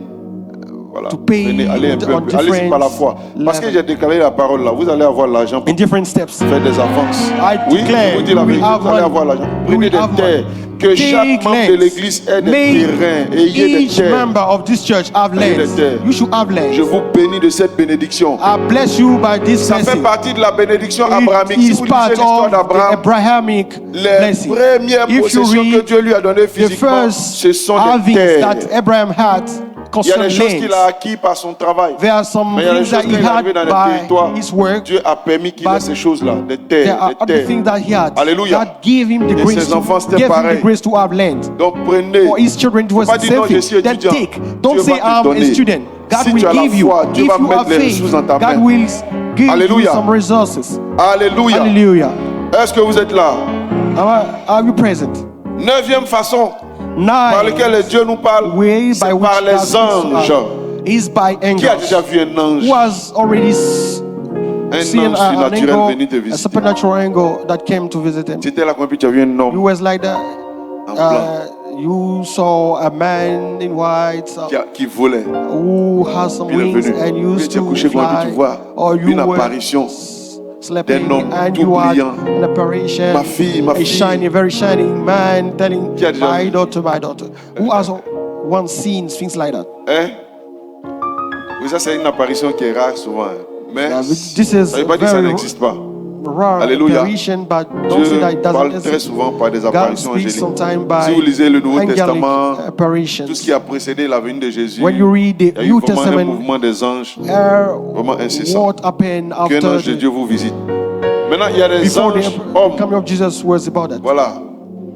Voilà.
to pay
Prenez, allez un
on
peu, allez
different
par la foi. Parce que
level.
j'ai déclaré la parole là, vous allez avoir l'argent pour
In different steps.
faire des avances.
I
Oui,
declare
je vous dis la
we will
vérité,
have
vous allez
money.
avoir l'argent.
We
Prenez
will
des
have
terres.
money.
Que chaque
Take
membre de
lands.
l'église ait des
May
terrains. Ayez des
each
terres.
member of this church have
Ayez des
lands.
terres.
You should have
Je
lands.
vous bénis de cette bénédiction.
I bless you by this
Ça fait
blessing.
partie de la bénédiction
It
abrahamique. Si
is
vous
part
lisez l'histoire
of the
d'Abraham,
Abrahamic
les
blessing.
premières
If you
possessions que
read
Dieu lui a données
the
physiquement,
first
ce sont des
harvest
terres.
that Abraham had
Il y a des choses
concerning
qu'il a acquis par son travail.
There are some
Mais il y a des
things that
choses
he
qu'il est arrivé dans
had
les territoires.
by his work.
Dieu a permis qu'il ait
But
ces choses-là, des
There
terres,
are
des
other
terres.
things that he had.
Alléluia.
God gave him the
Et
grace
ses enfants, c'était
gave him
pareil.
the grace to have land.
Donc prenez.
For his children, it was
Pas
the
dire
same
non, je suis
thing. Then
étudiant.
take. Don't
Dieu
say
va te
I'm a
donner.
student. God
Si
will
tu as la
give you.
foi, Dieu
If
va
you
mettre
have
les
faith,
ressources dans ta
God
main.
will give
Alléluia.
you some resources.
Alléluia.
Hallelujah.
Est-ce que vous êtes là?
Are you present?
9e façon par
Nine
laquelle Dieu nous parle,
way
c'est
by which
par
God
les
speaks to
anges.
us is by
Qui a déjà
angels.
vu un ange?
Who has already
Un
seen
ange
an
surnaturel venu
angle,
te
a
visiter.
supernatural angle that came to visit him?
C'était là quand tu as vu un
You
homme
was like that.
en blanc
You saw a man in white
qui volait.
who has some
Puis il est
wings
venu.
and
Puis
used
tu as
to
couché comme
fly,
tu vois
or you
une
were
apparition
sleeping
d'un homme
and
tout
you had
brillant.
an apparition,
Ma fille,
a shiny, very shining man telling
Qui a déjà
my
vu?
daughter, who has once seen things like that.
Hein? Oui, ça c'est une apparition qui est rare souvent. Hein. Mais
Yeah, but this is
ça ne veut pas dire que ça
very
n'existe pas.
Rare
Alléluia.
apparition, but don't say
Dieu
that it
parle
doesn't
très
exist.
souvent par des
God
apparitions
speaks
angéliques.
sometimes
Si vous
by
lisez le Nouveau
angelic
Testament,
apparitions.
tout ce qui a précédé la venue de Jésus,
When you read
il
the
y a eu
New
vraiment un
Testament,
mouvement des anges vraiment incessant.
what happened
Qu'un
after
ange de Dieu vous visite. Maintenant, il y a des
before
anges
the
hommes.
coming of Jesus was about that.
Voilà.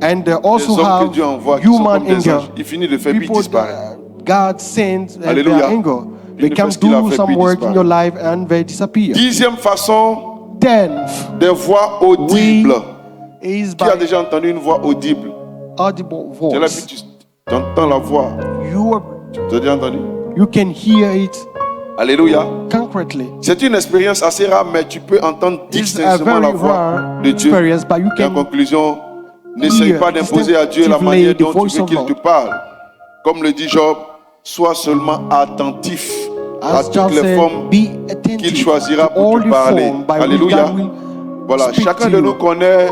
And
Des
also
hommes que
have
Dieu envoie qui sont
human
comme des
anger.
anges. Il finit de faire puis il
People
disparaît.
God sends and
Alléluia.
their anger.
Il
They
ne
can
fait ce qu'il a
do
fait,
some
puis il
work in
disparaît.
your life and they disappear.
10e façon,
Tenth
des voix audibles.
is
Qui a
by
déjà entendu une voix audible?
audible
Tu as
voice.
l'habitude, tu entends la voix.
You
Tu as déjà entendu?
can hear it
Alléluia.
concretely.
C'est une expérience assez rare, mais tu peux entendre
It's a
distinctement la
very
voix
rare
de Dieu.
experience, but you
Et en
can
conclusion, n'essaye
hear
pas d'imposer à Dieu la
distinctively
manière
the
dont tu
voice
veux
of
qu'il
God.
te parle. Comme le dit Job, sois seulement attentif à
As
toutes
John
les
said,
formes
be attentive
qu'il choisira
to
pour
all
te
the
parler.
form by which
Alléluia.
God will
Voilà,
speak
chacun
to
de
you.
nous connaît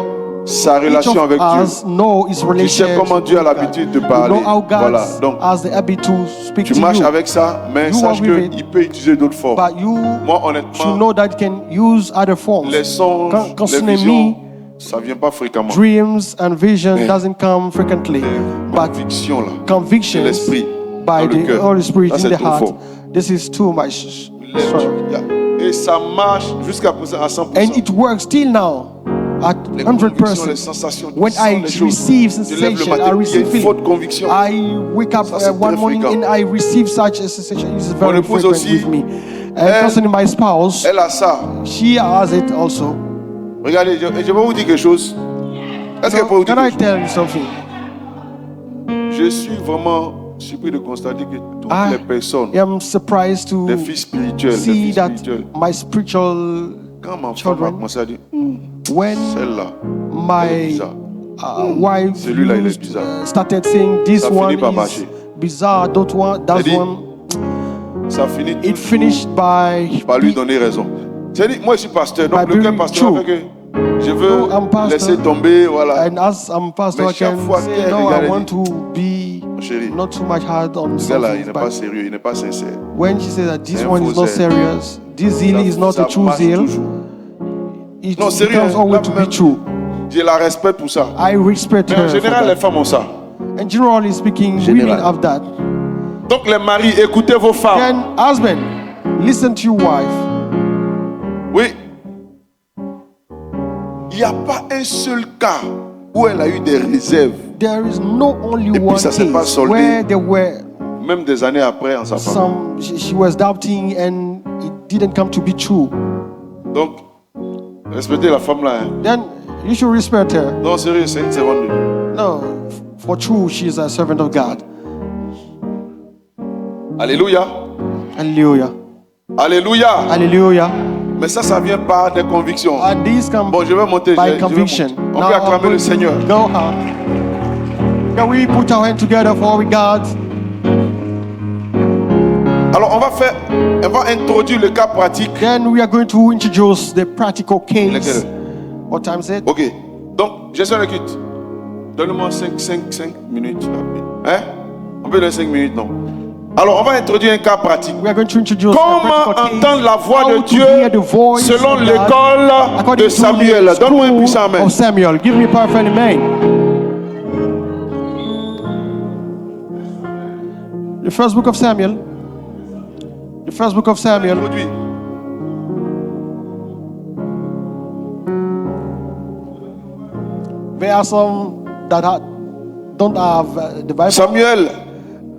sa
Each
relation
of
avec
us
Dieu.
know his
Tu
relationship
sais comment Dieu a
with God.
l'habitude de
You
parler.
know how God
Voilà, donc
has the habit to speak
tu
to
marches
you.
avec ça, mais
You
sache
walk with it.
qu'il peut utiliser d'autres formes.
But you
Moi,
should
honnêtement,
know that you can use other forms.
les songes, les
Concerning
visions,
me,
ça vient pas fréquemment.
dreams and vision
Mais
doesn't come frequently,
Les
but
convictions là, de
convictions
l'esprit,
by
dans le
the
cœur,
Holy Spirit
ça
in
c'est
the
trop
heart.
fort.
This is too much strong.
Et ça marche jusqu'à présent à 100%.
And it works till now at
Les convictions, les
100%.
sensations, tu
When
sens
I
les choses.
receive
Tu lèves le
sensation,
matin,
I
il y a
receive
une
feeling.
forte conviction.
I wake up
Ça, c'est
one
très
morning
fréquent.
and I receive such a sensation. It's
Mon
very
épouse
frequent
aussi,
with me.
elle-
And concerning my spouse,
Elle a ça.
she has it also.
Regardez, je vais vous dire quelque chose. Est-ce qu'elle peut vous dire
Can I
quelque chose?
tell you something?
Je suis vraiment surpris de constater que toutes
I
les personnes,
am surprised to
des filles spirituelles, des
see
filles
that
spirituelles,
my spiritual,
quand ma femme a
children,
commencé à dire,
when
celle-là, elle est
my
bizarre.
wife
Celui-là, il est
used,
bizarre.
started saying this
Ça finit
one
par
is
marcher.
bizarre, that
C'est dit,
one,
ça finit
it
toujours
finished by
par lui donner raison. C'est-à-dire, moi je suis pasteur, donc
By
le cœur
being
pastoral
true.
fait que je veux
So, I'm pastor,
laisser tomber, voilà.
and as I'm pastor,
Mais
I
chaque
can
fois
say,
qu'elle
no, I
regarde,
want
elle
to be
Mon chéri,
not too much hard on
ce gars-là, il
something.
n'est pas
But
sérieux, il n'est pas sincère.
when she says that this
C'est un
one is
faux
not
zèle.
serious, this zeal is not
Ça
a true
marche
zeal,
toujours.
it
Non, sérieux,
becomes
hein,
always
là,
to be
même.
true.
Je la respecte pour ça.
I respect
Mais
her.
en
for
général, les
that.
femmes ont ça.
And generally speaking,
Général.
women have that.
Donc les maris, écoutez vos femmes.
Then, husband, listen to your wife.
Oui. Il n'y a pas un seul cas où elle a eu des réserves,
There is no only
Et puis
one
ça s'est pas
case
soldé.
where there were
même des années après en sa famille.
she was doubting and it didn't come to be true.
Donc, respectez la femme là. Hein.
Then you should respect her.
Non, sérieux, c'est une servante de Dieu.
No, for true, she is a servant of God.
Alléluia.
Hallelujah.
Alléluia.
Hallelujah.
Mais ça vient par des convictions.
And these come
Bon, je vais monter.
by
je vais
conviction.
monter. On peut acclamer le Seigneur.
Go on. Can we put our hands together for God?
Alors, on va introduire le cas pratique.
Then we are going to introduce the practical case.
Lequel?
What time is it?
Ok. Donc, gestion de culte. Donne-moi 5 minutes. Hein? On peut donner 5 minutes, non? Alors, on va introduire un cas pratique.
We are going to introduce
Comment
a practical case.
entendre la voix
How
de
to hear the
Dieu
voice
selon
of God
l'école
according
de
to
Samuel?
the
Donne-moi un
school
puissant amen.
of Samuel. Give me a powerful amen. The first book of Samuel. The first book of Samuel.
Aujourd'hui.
There are some that don't have the Bible.
Samuel,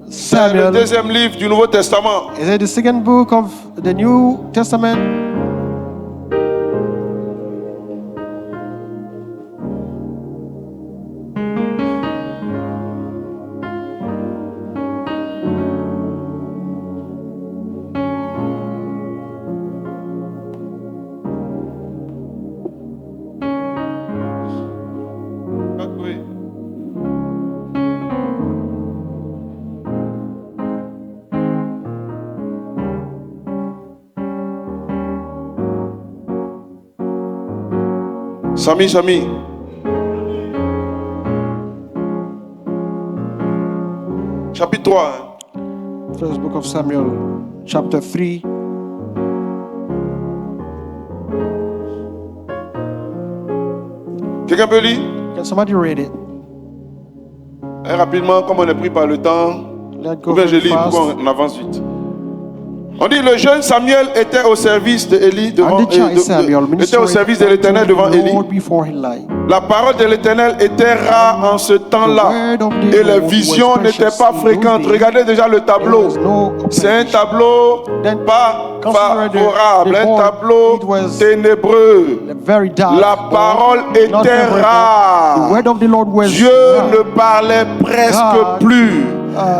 c'est le
Samuel.
deuxième livre du Nouveau Testament.
Is it the second book of the New Testament?
Oui. Sami. Chapitre 3.
First book of Samuel, chapter 3.
Quelqu'un peut lire?
Can somebody read it?
Rapidement, comme on est pris par le temps.
Let's go
Ou bien je
very
lis,
fast.
pourquoi on avance vite. On dit le jeune Samuel était au service de Élie devant
And the child Samuel
était au service de l'Éternel devant Élie.
Lord before Eli.
La parole de l'Éternel était rare en ce temps-là et les visions n'étaient pas fréquentes. Regardez déjà le tableau. C'est un tableau pas favorable, un tableau ténébreux.
Very dark.
La parole
Not
était
favorable. The
rare.
word of the Lord was
Dieu
rare.
ne parlait presque
God,
plus.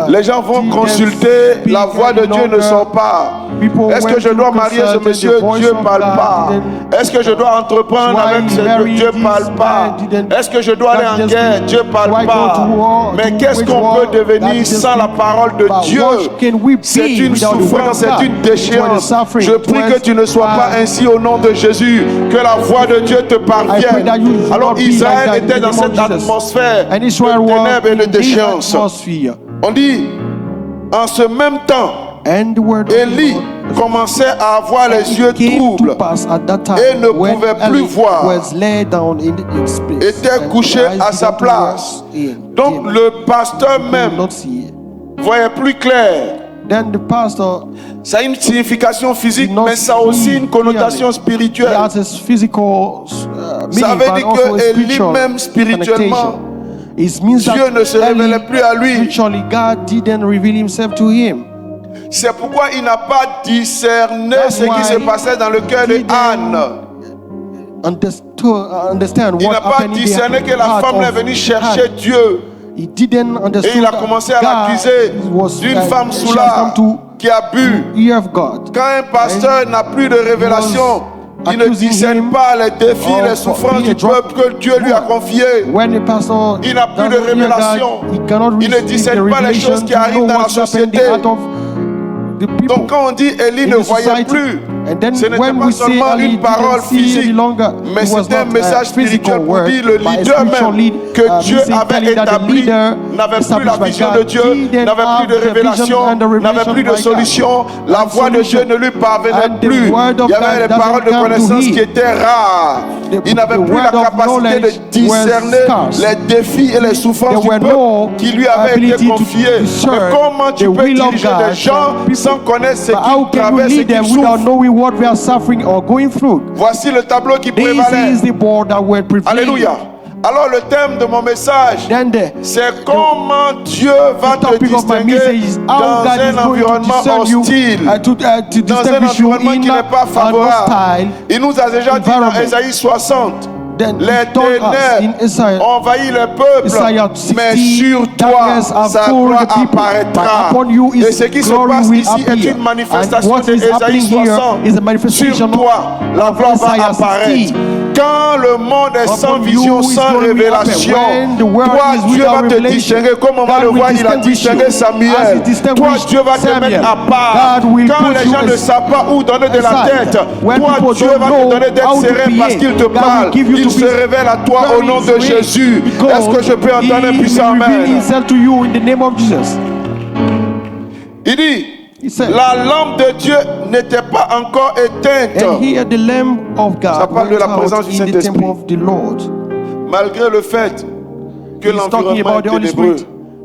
Les gens vont
didn't
consulter,
speak
la voix de
any
Dieu ne
longer.
sort pas.
People
Est-ce que
went
je
to
dois marier ce
consult
monsieur?
the voice
Dieu
of
parle
God,
pas.
didn't-
Est-ce que je dois entreprendre
Why
avec ce
marry
Dieu
this
parle pas.
man didn't-
Est-ce que je dois aller en
God
guerre?
didn't-
Dieu parle
Why go
pas.
to war,
Mais
to
qu'est-ce
wage
qu'on
war?
peut
God
devenir
didn't
sans la
speak.
parole de
But
Dieu?
what can we be
C'est une
without the word of
souffrance, c'est
God?
une
It was
déchéance.
a suffering.
Je prie que tu ne sois pas ainsi au nom de Jésus. Que la voix de Dieu te
I pray
parvienne.
that you should
Alors
not be
Israël
like that in
était
the
dans
name of
cette
Jesus.
atmosphère
And
de
Israel was
ténèbres et de
in this
déchéance.
atmosphere.
On dit, en ce même temps,
And the word of the
Élie
Lord
commençait à avoir les yeux
came
troubles,
to pass at that time
et ne
when
pouvait plus
Eli
voir.
was laid down in its place,
était
and
couché
his eyes
à sa
began to
place.
rest in
Donc
him.
le pasteur
He could
même
not see it.
voyait plus clair.
Then the pastor,
Ça a une signification physique,
did not
mais ça a aussi
see
une connotation
clearly.
spirituelle.
He has his physical
Ça
meaning,
veut
but
dire
also
que
a
Élie
spiritual
même spirituellement,
connotation. It means
Dieu
that
ne se révélait plus à lui.
spiritually, God didn't reveal himself to him.
C'est pourquoi il n'a pas discerné
That's
ce qui se
why
passait dans le cœur de
he didn't
Anne.
Understand
Il
what
n'a pas
happened in
discerné
the
que la
heart
femme est
of
venue chercher
Hannah.
Dieu.
He didn't
Et
understand
il a
that
commencé à
God
l'accuser
was,
d'une femme
she
sous
has
là
come
qui a bu.
to hear of God.
Quand un pasteur n'a plus de révélation, il ne
accusing
discerne
him
pas les défis,
of
les souffrances
being a
du peuple que Dieu lui a confiées.
When the pastor
Il n'a plus de
doesn't hear
révélation.
God, he cannot
Il ne
receive
discerne
the
pas les
revelation
choses qui
to
arrivent
know
dans la
what's happened in the
société.
heart of the people.
Donc quand on dit Élie
in
ne
the
voyait
society.
plus,
And then
ce n'était
when
pas
we say
seulement
Eli
une
didn't
parole
see any
physique,
longer,
mais
it was
c'était un
not
message
a physical
spirituel pour
word,
dire le
but a
leader
spiritual
même
lead,
que Dieu
message
avait
telling that the
établi
leader
n'avait plus la
established by
vision
God
de Dieu,
didn't
n'avait plus
have
de
the vision
révélation,
and the
n'avait
revelation
plus de
by God.
solution. La
And
voix de Dieu
solution.
ne lui parvenait
And the
plus.
word of
Il y avait
God
les
doesn't
paroles de
come to
connaissance
him.
qui étaient rares. Il n'avait
the
plus la
word of
capacité de
knowledge
discerner
was scarce.
les défis et les souffrances
There
du
were
peuple
no
qui lui avaient été
ability to
confiés.
discern
Mais comment tu
the
peux
will of
diriger
God
des gens
from people?
sans connaître ce
But how
qu'ils
can you
traversent et
lead them
qu'ils
without
souffrent?
knowing what we are suffering or going through?
Voici le tableau qui
This
prévalait.
is the board that were prevailed.
Alléluia. Alors le thème de mon message,
Then
c'est comment Dieu va
the
te
topic of my
distinguer
message is
dans
how God
un
is going to
environnement
discern you,
hostile,
to
dans un
distinguish you
environnement
in
qui n'est pas
an
favorable.
hostile.
Il nous a déjà dit dans
environment.
Ésaïe 60,
Then
les
he told us in
ténèbres
Isaiah,
envahissent le peuple,
Isaiah 60,
mais sur toi,
darkness have
sa
full
gloire
the people,
apparaîtra.
but upon you
Et
his
ce qui se
glory
passe
will
ici est
appear.
une manifestation
And what is
d'Ésaïe
happening here
60.
is a manifestation
Sur toi, la
of
gloire va
Isaiah
apparaître.
60.
Quand le monde est sans
Upon
vision,
you his
sans
glory will
révélation,
appear. When the world
toi,
is
Dieu va
without
te
revelation,
distinguer comme on va
God
le
will
voir, il a
distinguish
distingué
you. As he
Samuel.
distinguished
Toi, Dieu va te
Samuel,
mettre à part.
God will
Quand
put
les
you
gens ne
as-
savent pas où donner de la
aside.
tête,
When
toi,
people
Dieu
don't
va te
know
donner d'être
how to
serein parce
behave,
qu'il te
God will
parle.
give you
Il
to
se
be
révèle à toi au
very
nom de
serene,
Jésus.
because
Est-ce que je peux entendre un
he
puissant
will reveal
amen?
himself to you in the name of Jesus.
Il dit,
He said,
la lampe de Dieu n'était pas encore éteinte.
and here the Lamb of
Ça
God
parle de
went
la présence
out
du
in the
Saint-Esprit.
temple of the Lord.
Malgré le fait que
He's talking
l'environnement
about the
est
Holy
ténébreux.
Spirit.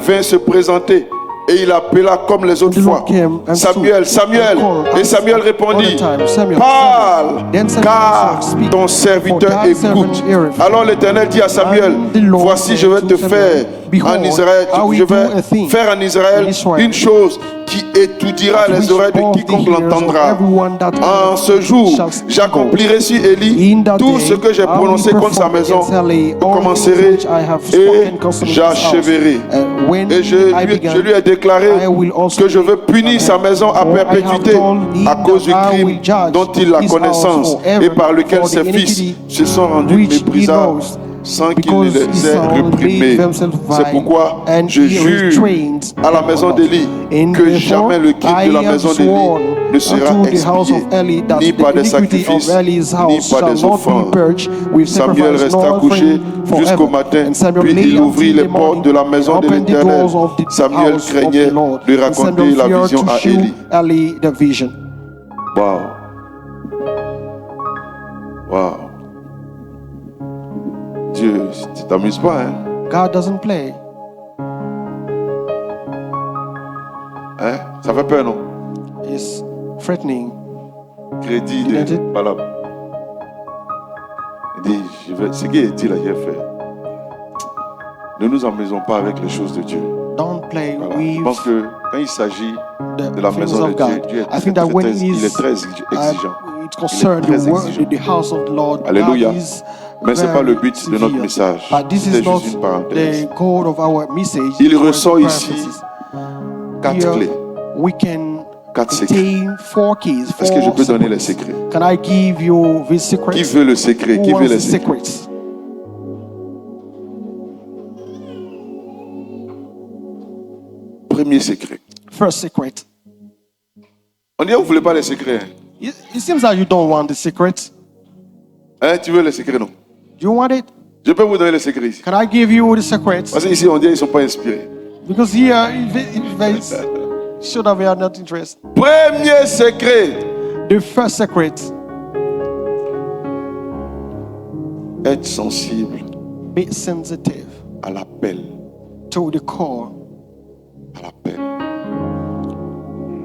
vint se présenter. Et il appela comme les autres
The
fois.
Lord came and
Samuel,
stood
Samuel.
and called
Et Samuel
all
répondit,
the time, Samuel,
parle,
Then Samuel
car
answered, Speak,
ton serviteur
for thy servant
écoute.
heareth.
Alors l'Éternel dit à Samuel,
And the Lord
voici, je
said
vais
to
te
Samuel,
faire
Behold,
en Israël,
I will
je
do a
vais
thing
faire en Israël
in Israel,
une chose qui étudiera les
which
oreilles de
both the
quiconque
ears of
l'entendra.
everyone that
En ce jour,
shall
j'accomplirai sur Élie
In that
tout
day,
ce que j'ai
I will
prononcé contre sa
perform
maison.
against Eli
Je
all things
commencerai
which I have
et
spoken concerning his house.
j'achèverai.
When
Et je
I
lui
began,
ai déclaré
I will also
que je veux punir sa maison à
For I have
perpétuité
told him
à cause du
that I
crime
will judge
dont il a
his
connaissance
house forever
et par lequel
for the
ses fils
iniquity
se sont rendus
which he
méprisables
knows,
sans qu'il
because
ne
his
les ait
sons
réprimés.
made themselves
C'est
vile,
pourquoi
and
je
he
jure
restrained
à la
them
maison
not.
d'Élie
And
que
therefore,
jamais le crime de
I
la
have
maison d'Élie
sworn
ne sera
unto the house
expié,
of Eli that
ni par
the
des
iniquity
sacrifices,
of Eli's
ni
house
par
shall
des
not be
offrandes.
purged with
Samuel
sacrifice
resta
nor
couché
offering
jusqu'au
forever.
matin,
And Samuel
puis
lay
il ouvrit
until
les
the
portes
morning
de la maison
and
de
opened the
l'Éternel.
doors of the
Samuel
house of
craignait
the Lord.
de
And
raconter
Samuel
la
feared
vision
to
à
shew
Élie.
Eli the vision.
Waouh. Waouh. Dieu, tu t'amuses pas, hein?
God doesn't play.
Hein? Ça fait peur, non?
It's threatening.
Crédit
Didn't
de
it?
Balaam. Il dit, ce qui est dit là, j'ai fait. Ne nous amusons pas avec les choses de Dieu.
Don't play
Voilà. Je
with
pense que quand il s'agit
the
de la
things
maison de
of
Dieu,
God.
Dieu
I think that when
il est très exigeant.
it concerns
Il est
the
très
word,
exigeant.
the house of the Lord,
Alléluia.
God is
Mais ce n'est pas le
very
but de notre
severe.
message.
But this
C'était
is not
juste une parenthèse.
the goal of our message.
Il
or
ressort
the
ici
purposes.
4
Here,
clés.
we can
4 secrets.
contain 4 keys.
Est-ce que je peux donner les
secrets.
secrets?
Can I give you these secrets?
Qui veut le secret?
Who
Qui veut
wants
les
the
secrets?
secrets?
Premier secret.
First secret.
On dit, vous ne voulez pas les secrets. Hein?
It seems that you don't want the secret.
Hein, tu veux les secrets, non?
Do you want it?
Je peux vous donner les secrets ici.
Can I give you the secrets?
Parce qu'ici, on dit qu'ils ne sont pas inspirés.
Because here, it's sure that we are not interested.
Premier secret.
The first secret,
Être sensible
be sensitive
à l'appel.
to the call.
À l'appel.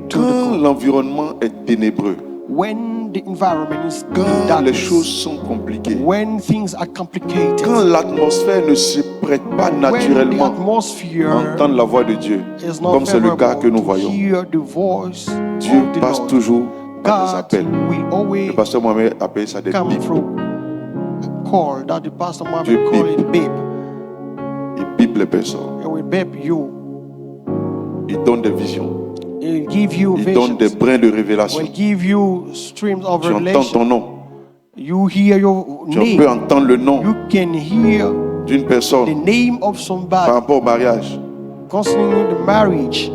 To the
Quand
call.
l'environnement est ténébreux,
When the environment is
quand les
darkness,
choses sont compliquées,
when things are complicated,
quand l'atmosphère ne se prête pas
when the
naturellement
atmosphere
à entendre la voix de Dieu,
is not
comme c'est le cas que
favorable
nous
to
voyons,
hear the voice
Dieu
of the
passe
Lord,
toujours par des
God
appels.
will always
Le pasteur Mohamed appelle ça des
come
bips.
through a call that the pastor
Dieu
Mohammed call
bip.
it babe.
Il bipe les personnes.
He will babe you.
Il donne des visions.
He will give you
Il donne des
visions.
brins de
Will
révélation.
give you streams of
Tu entends ton
revelation.
nom.
You hear your
Tu peux
name.
entendre le nom
You can hear
d'une
the
personne
name of
par
somebody
rapport au mariage.
concerning the marriage.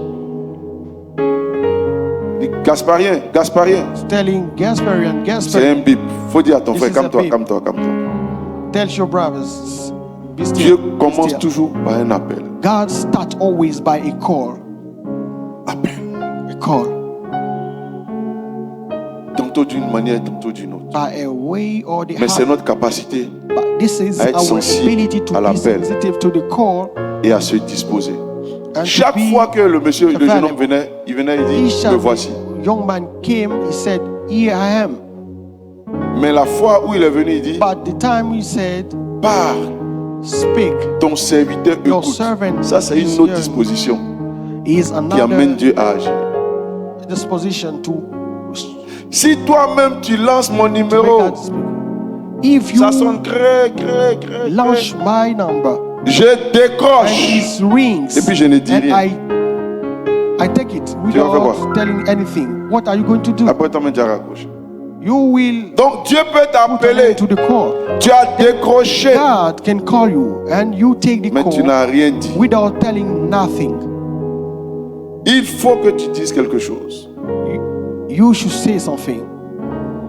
Dit, Gasparien, Gasparien.
Telling Gasparian,
C'est
Gasparian,
un bip. Faut dire à ton
This
frère,
is a
calme-toi,
bip.
calme-toi, calme-toi.
tell your brothers, be still,
Dieu
be
commence
still.
toujours par un appel.
God starts always by a call.
Appel.
A call.
Tantôt d'une manière, tantôt d'une autre.
By a way or the
Mais c'est
other.
notre capacité
But this is
à être
our
sensible
ability to
à
be
l'appel.
sensitive to the call.
et à se disposer.
And
Chaque
to be
fois que le monsieur, le jeune homme
available.
il venait, il dit,
Each
me
time
voici.
the young man came, he said, here I am.
Mais la fois où il est venu, il dit,
But the time he said,
pars,
speak,
ton serviteur
Your
écoute.
servant
Ça, c'est
is
une autre
hearing.
disposition
is
qui amène
another
Dieu à agir.
disposition to
Si toi-même tu lances mon
make
numéro,
that speak. If you
ça sonne cré.
launch my number
Je
and
décroche.
it rings,
Et puis je ne dis
and
rien.
I take it
Tu vas faire
without
quoi?
telling anything, what are you going to do?
Après, toi-même, tu as raccroché.
You will
Donc, Dieu peut
put an
t'appeler.
end to the call.
Tu as décroché,
God can call you and you take the
mais tu
call
n'as rien dit.
without telling nothing.
Il faut que tu dises quelque chose.
You should say something.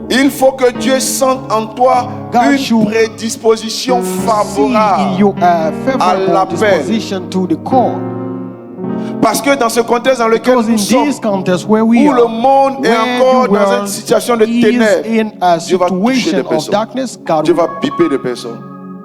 Il faut que Dieu sente en toi
God
une
should
prédisposition
See in
favorable.
you a favorable
l'appel.
disposition to the call.
Parce que dans ce contexte dans lequel
Because
nous
in
sommes,
this context where we
où le
are,
monde est
where
encore
the
dans une
world
situation de
is
ténèbres,
in a
Dieu va toucher
situation
des
of
personnes.
darkness, God
Dieu va biper des personnes.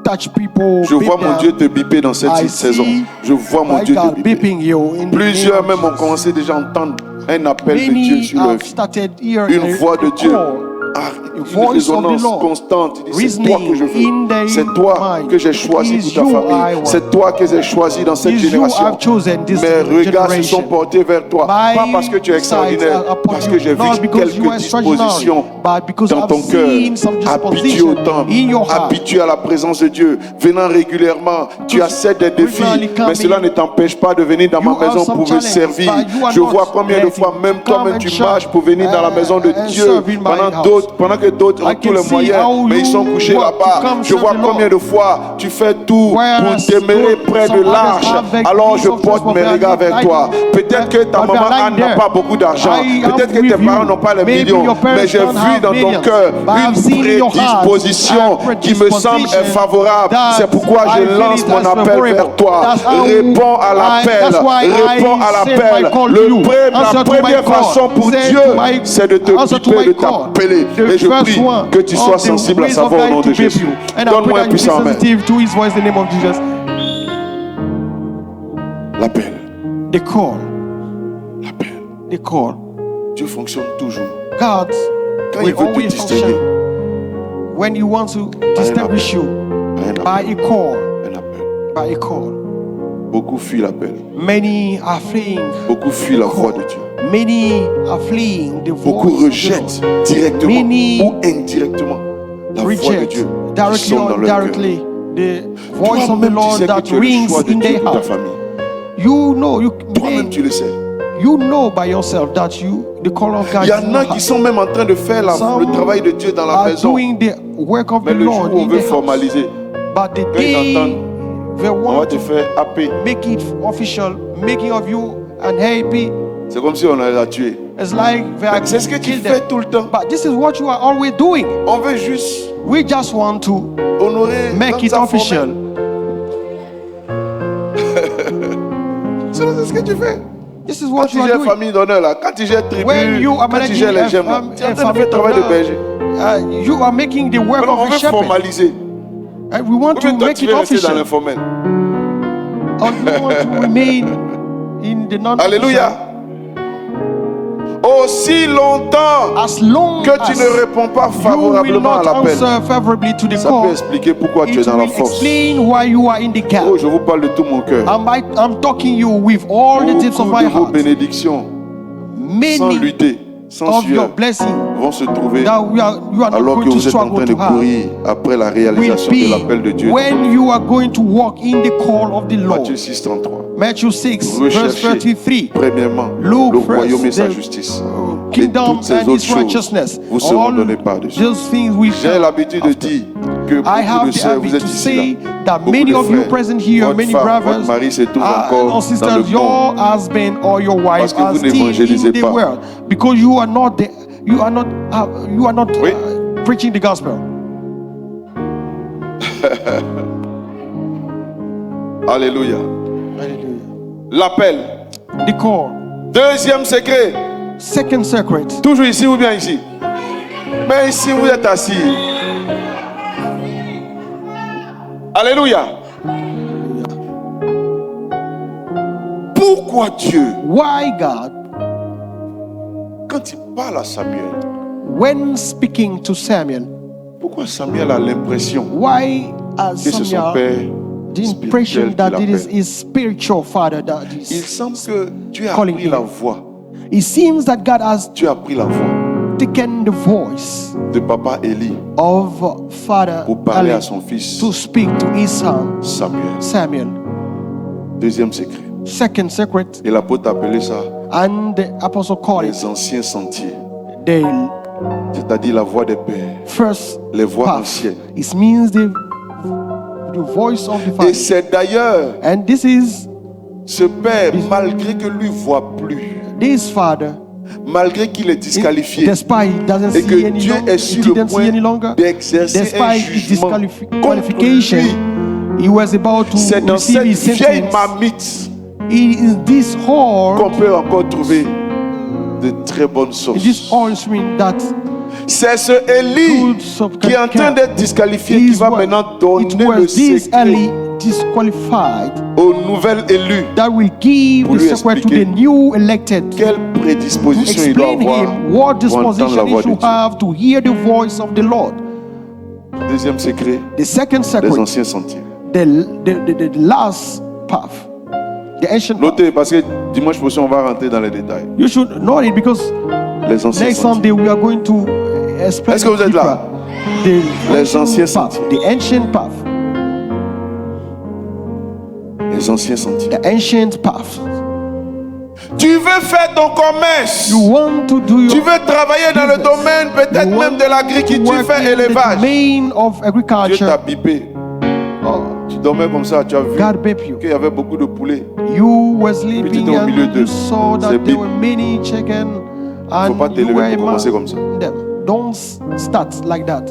touch people.
Je vois mon Dieu te biper dans cette
I
saison.
see
Je vois mon
my
Dieu te
God
biper.
beeping you in the
Plusieurs
name of
même ont
Jesus.
commencé déjà à entendre un appel de Dieu
Many
sur leur
have
vie.
started hearing
Une voix de
a
Dieu.
call.
Ah,
The
une
voice of
résonance
the Lord.
constante. Il dit, c'est toi que je
Reasoning in
veux.
their
C'est toi
mind.
que j'ai choisi
It
pour
is
ta
you I
famille.
want.
C'est toi que j'ai choisi dans cette
It is you
génération.
I've chosen this
Mes regards se sont
generation.
portés vers toi.
My
Pas parce que tu es extraordinaire,
sights are upon
parce
you,
que j'ai vu
not because you
quelques
are extraordinary,
dispositions
but because
dans
I've
ton cœur.
seen some
Habitué au
disposition
temple,
in your heart.
habitué à la présence de Dieu, venant régulièrement. Tu acceptes des défis,
Regularly coming.
mais cela ne t'empêche pas de venir dans ma
You have
maison
some
pour me
challenges,
servir.
but you are
Je
not
vois combien de fois,
letting
même
come
toi-même,
and
tu
shine,
marches pour venir dans la maison de
and
Dieu
serve in my house.
pendant que d'autres ont
I
tous
can
les
see
moyens,
how
mais ils sont
you
couchés
work to
là-bas.
come
Je
serve
vois
the
combien
Lord.
de fois tu fais tout
Whereas
pour demeurer près
some
de
others
l'arche.
have the
Alors
keys
je
of
porte
just
mes
what
regards
they are
vers toi.
like,
Peut-être que ta
but they
maman
are
Anne n'a
there.
pas beaucoup d'argent.
I am
Peut-être que
with
tes parents
you.
n'ont pas les
Maybe
millions.
your parents
Mais j'ai
don't
vu
have
dans ton
millions.
cœur
But I've seen in
une
your heart
prédisposition
a
qui me semble
predisposition
favorable.
that
C'est pourquoi
I
je
feel
lance
it
mon
as
appel
favorable.
vers toi.
That's how
Réponds à l'appel.
that's why
Réponds
I
à
send
l'appel.
my call to you.
La
Answer to my
première
call.
façon pour
Send
Dieu,
to my-
c'est de te
answer to
biper,
my
de
call.
t'appeler.
The
Et je
first
prie
one
que tu
of
sois
the
sensible à
ways
sa
of
voix au
God
nom
to
de
beep
Jésus.
you. And I pray
Donne-moi un
that you be
puissant amen.
sensitive to His voice in the name of Jesus.
L'appel.
The call.
L'appel.
The call.
Dieu fonctionne toujours.
God
Quand
will
il veut te
always
distinguer,
function when you want to distinguish you
un
by
appel.
a call.
Un appel.
By a call.
Beaucoup fuient l'appel.
Many are fleeing.
Beaucoup fuient la voix de Dieu.
Many are fleeing the
Beaucoup
voice of the
rejettent
Lord.
directement
Many
ou indirectement la voix de
Reject
Dieu qui
directly
sonne
or
dans leur cœur.
indirectly the voice of the
Toi-même, tu
Lord
sais que
that
tu es le
rings
choix de
in
Dieu
their
pour ta
heart.
famille.
You know,
Toi-même, tu le sais.
you know by yourself that the call of God
Il y
is in
en
your
a qui
heart.
sont même en train de faire
Some
le travail de Dieu dans la
are
maison.
doing the work of
Mais
the
le jour
Lord
où on
in
veut
their house.
formaliser,
But the
quand ils
day
entendent,
they
on va
want
te
to
faire happer.
make it official, making of you unhappy,
C'est comme si on allait la tuer.
it's like they are
C'est ce que tu
kill
fais
them.
tout le temps.
But this is what you are always doing.
On veut juste
We just want to
honorer
make it
comme ça
official.
formel. C'est ce que tu fais.
This is
Quand
what
tu
you are
gères
doing.
famille d'honneur là, quand tu gères tribu,
When you are
quand tu gères les gemmes là, tu es en train de faire le travail de berger.
you are making the work
Alors on
of
veut
a shepherd.
formaliser.
And we want
Ou
to
bien toi
make
tu
it
veux rester dans
official.
l'informel.
Or you want to remain in the non
Alléluia. Aussi longtemps
As long
que tu
as
ne réponds pas
you will
favorablement à
not
l'appel,
answer favorably to the
ça peut
call,
expliquer pourquoi tu es
it
dans la
will
force.
explain why you are in the gap.
Oh, je vous parle de tout mon cœur.
I'm talking you with all the tips of
Beaucoup
my
de vos
heart.
bénédictions, sans
Many
lutter, sans
of your
sueur,
blessings
vont se trouver
that you are not
alors que
going to
vous êtes en
struggle
train de
to have
courir après la
will
réalisation de
be
l'appel de Dieu.
when you are going to walk in the call of the
Matthieu
Lord.
6, 33.
Matthew 6, verse
Recherchez
33.
premièrement
Look
le
first
royaume et sa
the
justice. Et
Kingdom
toutes ces
and
autres
His
choses
righteousness.
vous seront
All
données par-dessus.
those things we
J'ai l'habitude de dire que
I
beaucoup
have
de
the
sœurs, vous
habit
êtes
to
ici
say
là.
that
Beaucoup
many
de
of you
frères,
present here,
votre
many
femme,
brothers,
votre mari se trouve
and
encore dans
sisters,
le
your
monde.
husband or your wife
Parce que
are
vous
still
n'évangélisez
in the
pas.
world because you are not
Oui.
preaching the gospel.
Alléluia.
Hallelujah.
L'appel.
The call.
Deuxième secret.
Second secret.
Toujours ici ou bien ici? Mais ici vous êtes assis. Alléluia. Pourquoi Dieu,
Why God,
quand il parle à Samuel,
when speaking to Samuel,
pourquoi Samuel a l'impression
why
que c'est son
Samuel
père
the impression
spirituel
that
qui
it is
l'appelle?
his spiritual father that
Il
is
semble que Dieu a
calling
pris la
him.
voix.
It seems that God has
Dieu a pris la voix
taken the voice
de papa Élie
of Father
pour parler
Ali
à son fils
to speak to his son
Samuel.
Samuel.
Deuxième secret.
Second secret,
Et l'apôtre a appelé ça
and the apostle called it
les anciens sentiers,
the
c'est-à-dire la voix des pères,
first
les voix
path.
anciennes.
It means the voice of the
Et
Father.
c'est d'ailleurs
And this is
ce père, malgré que lui voit plus,
this father,
malgré qu'il est disqualifié,
despite he doesn't
et
see
que
any
Dieu
longer,
est sur
he
le
didn't see
point
any longer,
d'exercer un
despite his
jugement contre
disqualification,
lui,
he was about to
c'est dans
receive
cette
his
vieille
sentence.
marmite
It is this whore,
qu'on peut encore trouver de très bonnes
in
sources.
this oil stream that
C'est ce Élie qui est en train d'être disqualifié qui va maintenant donner le
this
secret
early disqualified
aux nouvelles élus.
that will give
Pour
the
lui
secret to
expliquer
the new elected.
Quelle prédisposition il doit
Explain
avoir
him what
pour entendre
disposition
la
he
voix de
should
Dieu.
have to hear the voice of the Lord.
Deuxième secret,
The second
les
secret,
anciens sentiers.
the last path, the ancient path.
Notez, parce que dimanche prochain, on va rentrer dans les détails.
You should know it because
Les anciens
next
sentiers.
Sunday we are going to explain
Est-ce que vous êtes là?
the
Les anciens
ancient path,
sentiers.
the ancient path,
Les anciens sentiers.
the ancient path.
Tu veux faire ton commerce.
You want to do your
Tu veux travailler dans le
business.
domaine peut-être
You
même
want
de l'agriculture,
to
tu
work
fais
in the
élevage.
domain of
Dieu
agriculture.
t'a bipé.
Oh,
Tu dormais comme ça, tu as vu
God beep you.
qu'il y avait beaucoup de poulets.
You were
tu
sleeping
étais au milieu
and
d'eux.
you saw
C'est
that
bip.
there were many chicken and
pas
you
t'élever
were
pour commencer comme ça.
them. Don't start like that.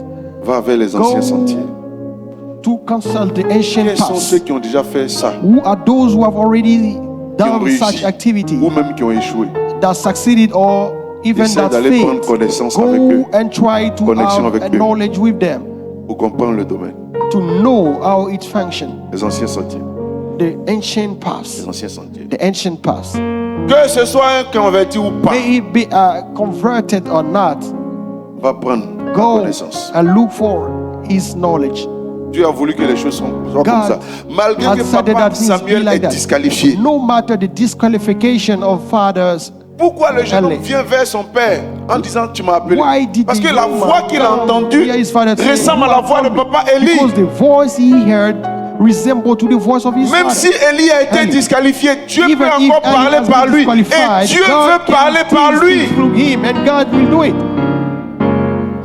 Va vers les anciens sentiers.
To consult the ancient
Quels sont ceux
paths.
qui ont déjà fait ça,
Who are those who have already
qui ont
done such
réussi,
activity
ou même qui ont échoué?
that succeeded or even
Essaie
that
d'aller prendre
failed?
connaissance avec
Go
eux
and try to
Connexion
have
avec
a
eux.
knowledge with them
pour comprendre le domaine.
to know how it functions.
Les anciens sentiers.
The ancient paths.
Les anciens sentiers.
The ancient paths.
Que ce soit un converti ou pas,
May it be converted or not,
va prendre la
go
connaissance.
and look for his knowledge.
Dieu a voulu que les choses soient comme
God
ça. Malgré
has
que
said
papa
that things be
Samuel
like
est
that.
disqualifié.
No matter the disqualification of fathers,
Pourquoi le jeune homme
Allez.
vient vers son père en disant tu m'as appelé?
why did
Parce
the
que la
young
voix
man
qu'il a
come
entendue
hear his father say,
ressemble à
"You
la
are
voix de
from me"?
papa Élie.
Because the voice he heard resembled to the voice of his
Même
father.
si Élie a été
Allez.
disqualifié, Dieu
Even
peut
if
encore
Eli
parler
has
par
been
lui. Et
disqualified,
Dieu
God
veut
can
parler par
still
lui.
speak through him, and God will do it.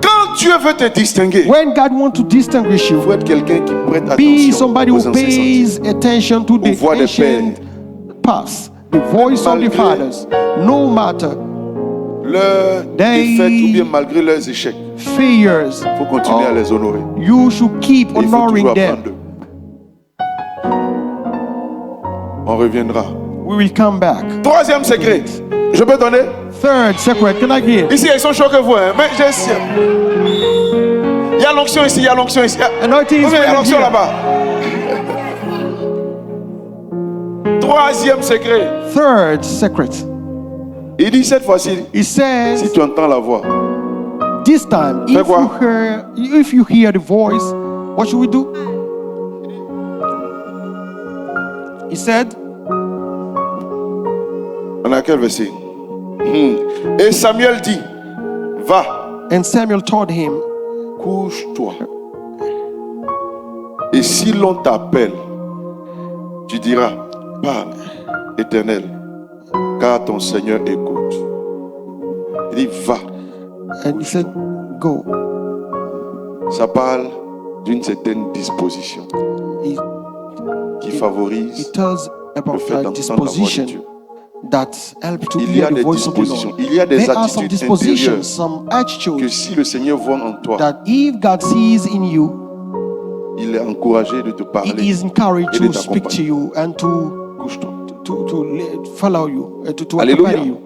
Quand Dieu veut te distinguer,
When God wants to distinguish
il
you,
faut être quelqu'un qui prête
be
attention
somebody
aux
who
anciens sentiers.
pays attention to
Aux
the
voix des
ancient past, the voice of the
Malgré
fathers, no matter
Leurs
They-
défaites ou bien malgré leurs échecs,
fears.
il faut continuer à les honorer.
You should keep
Et il faut
honoring
toujours
them.
apprendre d'eux. On reviendra.
We will come back.
Troisième secret. Je peux donner?
Third secret, can I give?
Ici, ils sont chauds que vous. Hein? Mais il y a l'onction ici, il y a l'onction ici.
Anointing is
Il y a
present
l'onction
here.
là-bas. Troisième secret.
Third secret.
Il dit cette fois-ci,
He
si
says,
tu entends la voix,
this time,
Fais quoi?
if you hear the voice, what should we do? He said,
on a quel verset? Et Samuel dit, va,
and Samuel told him,
couche-toi. Et si l'on t'appelle, tu diras, parle, Éternel, car ton Seigneur écoute. Il dit, va.
and he said, go.
Ça parle d'une certaine disposition
He,
qui
he
favorise
tells
le
about
fait
a
d'entendre la voix de
disposition
Dieu.
that help to
Il y a
hear the
des
voice of the
dispositions,
Lord.
il y a des
There are some
attitudes
dispositions,
intérieures
some
que
attitudes
si le Seigneur voit en toi,
that if God sees in you,
il est encouragé de te
He
parler.
is encouraged
et de
to speak to
t'accompagner.
you and to
Couche-toi.
follow you, to
Alléluia.
accompany you.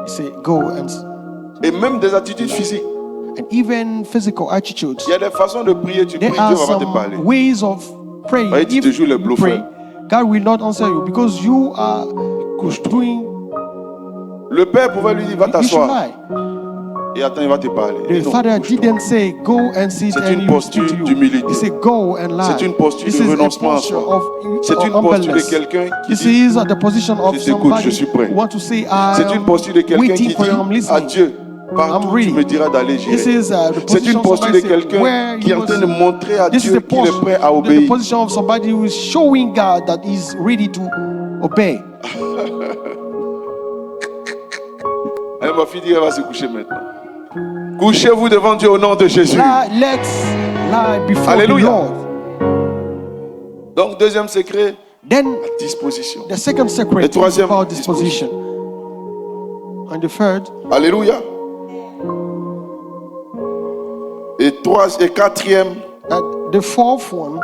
He say, go
Et même des attitudes physiques.
and even physical attitudes.
Il y a des façons de prier, tu pries,
There
Dieu
are
va pas te parler.
some ways of praying.
Ouais, tu
If
te joues le
you
bluffeur.
pray, God will not answer you because you are doing.
Le Père pouvait lui dire, va
You should
t'asseoir.
lie.
Et attends, il va te parler.
The
Non,
father
couche-toi.
didn't say go and sit
C'est
and
une
he will speak
posture
to you.
d'humilité.
He said go and lie.
C'est une posture
This
de
is a
renoncement à
posture
soi.
of
C'est une posture de
humbleness.
quelqu'un qui
This
dit,
is the position of
je t'écoute,
somebody
je suis prêt.
who want to say
c'est une posture de quelqu'un
waiting
qui
for you, I'm
dit
listening.
à Dieu, partout
I'm ready.
tu me diras d'aller,
This
j'irai.
is the
C'est
position
une
of
posture de
somebody saying,
quelqu'un
where
qui est en
you
train de
must-
montrer à
This is
Dieu
the
qu'il est prêt à
the
obéir.
position of somebody who is showing God that he's ready to obey.
Et ma fille dit, elle va se coucher maintenant. Couchez-vous devant Dieu au nom de Jésus.
Let's lie before
Alléluia.
the Lord.
Donc, deuxième secret,
Then
disposition.
the second
Le
secret is
troisième,
about disposition. And the third,
Alléluia. Et quatrième,
the fourth one,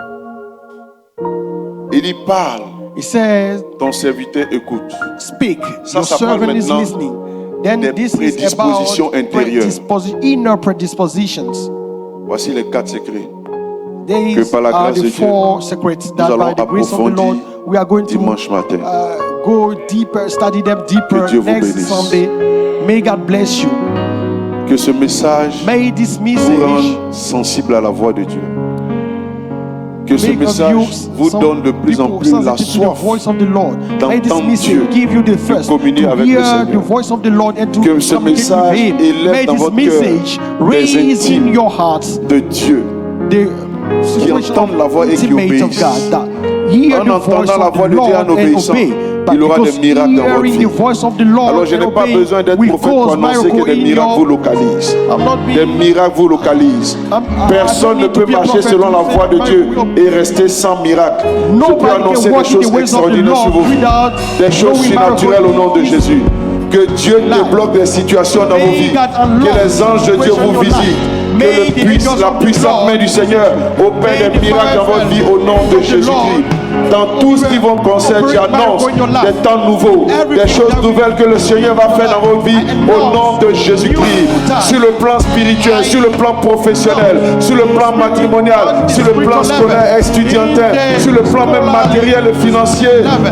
il y parle,
he says,
ton serviteur écoute.
speak.
Ça,
Your
ça parle
servant is
maintenant
listening. then
des
this is
prédispositions
about
intérieures.
inner predispositions.
Voici les 4 secrets.
These
par la
are
grâce
the
de Dieu,
4 secrets that
allons
by the grace of the
approfondir
Lord we are going to
dimanche matin.
go deeper, study them deeper
Que Dieu vous
next
bénisse.
Sunday. May God bless you.
Que ce message
May this
vous
message
rende sensible à la voix de Dieu. Que ce
make of
message
you
vous
some
donne de plus en
people
plus la
sensitive to the
soif
voice of the Lord. May this
d'entendre
message
Dieu,
give you the thirst to
communier avec le
hear
Seigneur.
the voice of the Lord and to
Que ce
communicate with
message
Him.
élève
May
dans
this
votre
message
cœur
raise
des
in
intimes
your hearts
de Dieu.
the situation
entendent la voix et qui
intimate of
obéissent.
God, that hear
En
the voice
entendant la
of
voix
the
de Dieu, en
Lord and
obéissant,
obey. But
il aura des
because
miracles dans votre
hearing
vie.
the voice of the Lord
Alors je
and
n'ai pas
obeying
besoin d'être
will
prophète pour
cause
annoncer que
miracle
des
in
miracles vous
your.
localisent.
I'm not
Des
being.
miracles vous localisent. Personne ne peut marcher selon la voie de Dieu et rester sans miracle. Je peux
Nobody
annoncer
can
des
walk in the
choses
ways of the
extraordinaires sur
Lord
vos vies,
without
des choses
knowing
surnaturelles au nom de
miracle.
Jésus. Que Dieu débloque des situations dans vos vies. Que les anges de Dieu vous visitent. Que la puissante main du Seigneur opère des miracles dans votre vie au nom de Jésus-Christ. Dans tout ce qui vous concerne, j'annonce des temps nouveaux, des choses nouvelles que le Seigneur va faire dans vos vies au nom de Jésus-Christ. Sur le plan spirituel, sur le plan professionnel, sur le plan matrimonial, sur le plan scolaire, estudiantin, sur le plan même matériel et financier,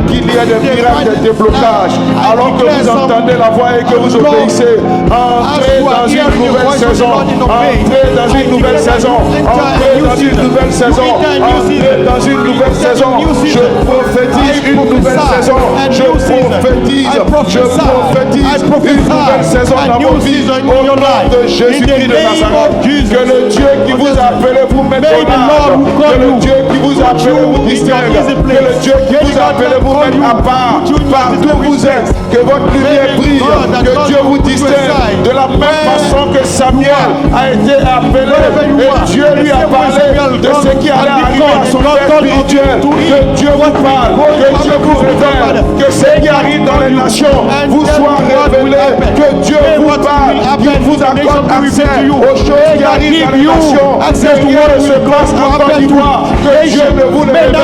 qu'il y ait des miracles, des déblocages. Alors que vous entendez la voix et que vous obéissez, entrez dans une nouvelle saison. Entrez dans une nouvelle saison. Entrez dans une nouvelle saison. Entrez dans une nouvelle saison. Je prophétise une nouvelle saison. Je prophétise une nouvelle saison dans vos vies. Au nom de Jésus-Christ de Nazareth. Que le Dieu qui vous a appelé vous mette en âge. Que le Dieu qui vous a appelé vous distingue. Que le Dieu qui vous a appelé vous mette à part. Partout où vous êtes. Que votre lumière brille. Que Dieu vous distingue. De la même façon que Samuel a été appelé. Et Dieu lui a parlé de ce qui allait arriver à son père spirituel. Que Dieu vous parle, que Dieu vous révèle, que ce qui arrive dans les nations vous soit révélé, que Dieu vous parle, qu'il vous accorde accès aux choses qui arrivent dans les nations. Rien ne se passe en Côte d'Ivoire, que Dieu ne vous le révèle.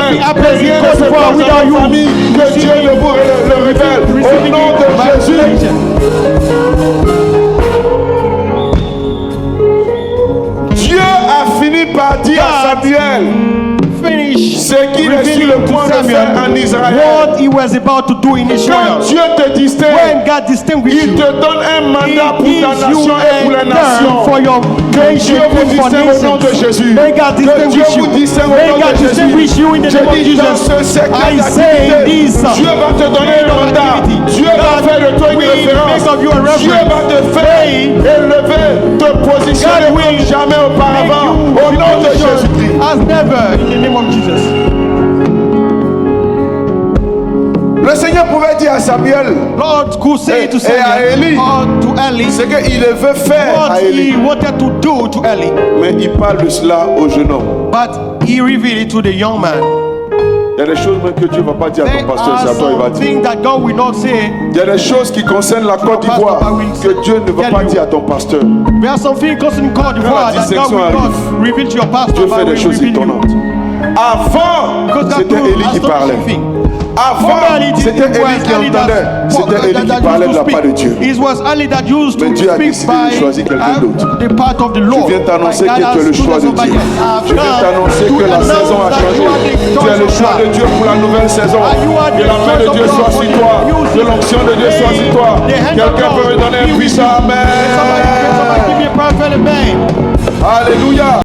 Rien ne se passe dans vos familles, que Dieu ne vous le révèle. Au nom de Jésus. Dieu a fini par dire à Samuel ce qu'il est sur le point de faire en Israël.
What he was about to do in Israel.
Quand Dieu te distingue,
When God distinguishes
il
you,
te donne un mandat pour
He
ta
gives you
nation et pour les
a term
nations.
for your
Que Dieu
nation
vous
and for
distingue au nom de
nations.
Jésus.
May God
Que Dieu
distinguish
vous
you.
distingue au
May
nom
God
de
distinguish
Jésus.
you in the
Je
name of
dis dans
Jesus.
ce secteur
I say
d'activité,
this.
Dieu va te donner un mandat. Dieu va faire de toi une
will
référence.
make of you a
Dieu
reference.
va te faire élever, te positionner
God will
comme jamais auparavant. Au nom de Jésus-Christ.
As never in the name of Jesus.
Le Seigneur pouvait dire à Samuel
Lord could say to
et à Élie
Samuel or to Eli
ce qu'il veut faire
what
à Élie.
he wanted to do to Eli,
Mais il parle de cela au jeune homme.
but he revealed it to the young man.
Il y a des choses même que Dieu ne va pas dire à
There
ton pasteur,
are
c'est à toi il va
some
dire.
things that God will not say.
Il y a des choses qui concernent la Côte d'Ivoire que Dieu ne va pas dire à ton pasteur.
There are some things concerning Côte d'Ivoire that God will not reveal to your pastor,
Dieu
but
fait
will
des choses
reveal you.
étonnantes. Avant,
Because God
c'était
do
Élie qui parlait.
astonishing things.
Avant, c'était Élie qui entendait. C'était Élie qui parlait de la part de Dieu.
It was Ali that used
Mais
to
Dieu a
speak
décidé de choisir quelqu'un d'autre.
by the part of the Lord.
Je viens t'annoncer
But
que
God
tu es le
has
choix de
chosen by
Dieu.
us. I've
Je viens
come
t'annoncer
to
que la
announce
saison a
that
changé.
you are the
Tu es
choice
le
of
choix
God.
de Dieu pour la nouvelle saison.
You are
Que
the
la main de
choice
Dieu
of
soit
God
sur
for
toi.
the new
Que l'onction de Dieu soit sur toi.
The hand of
Quelqu'un
God
peut me donner un
be with
puissant
you.
amen.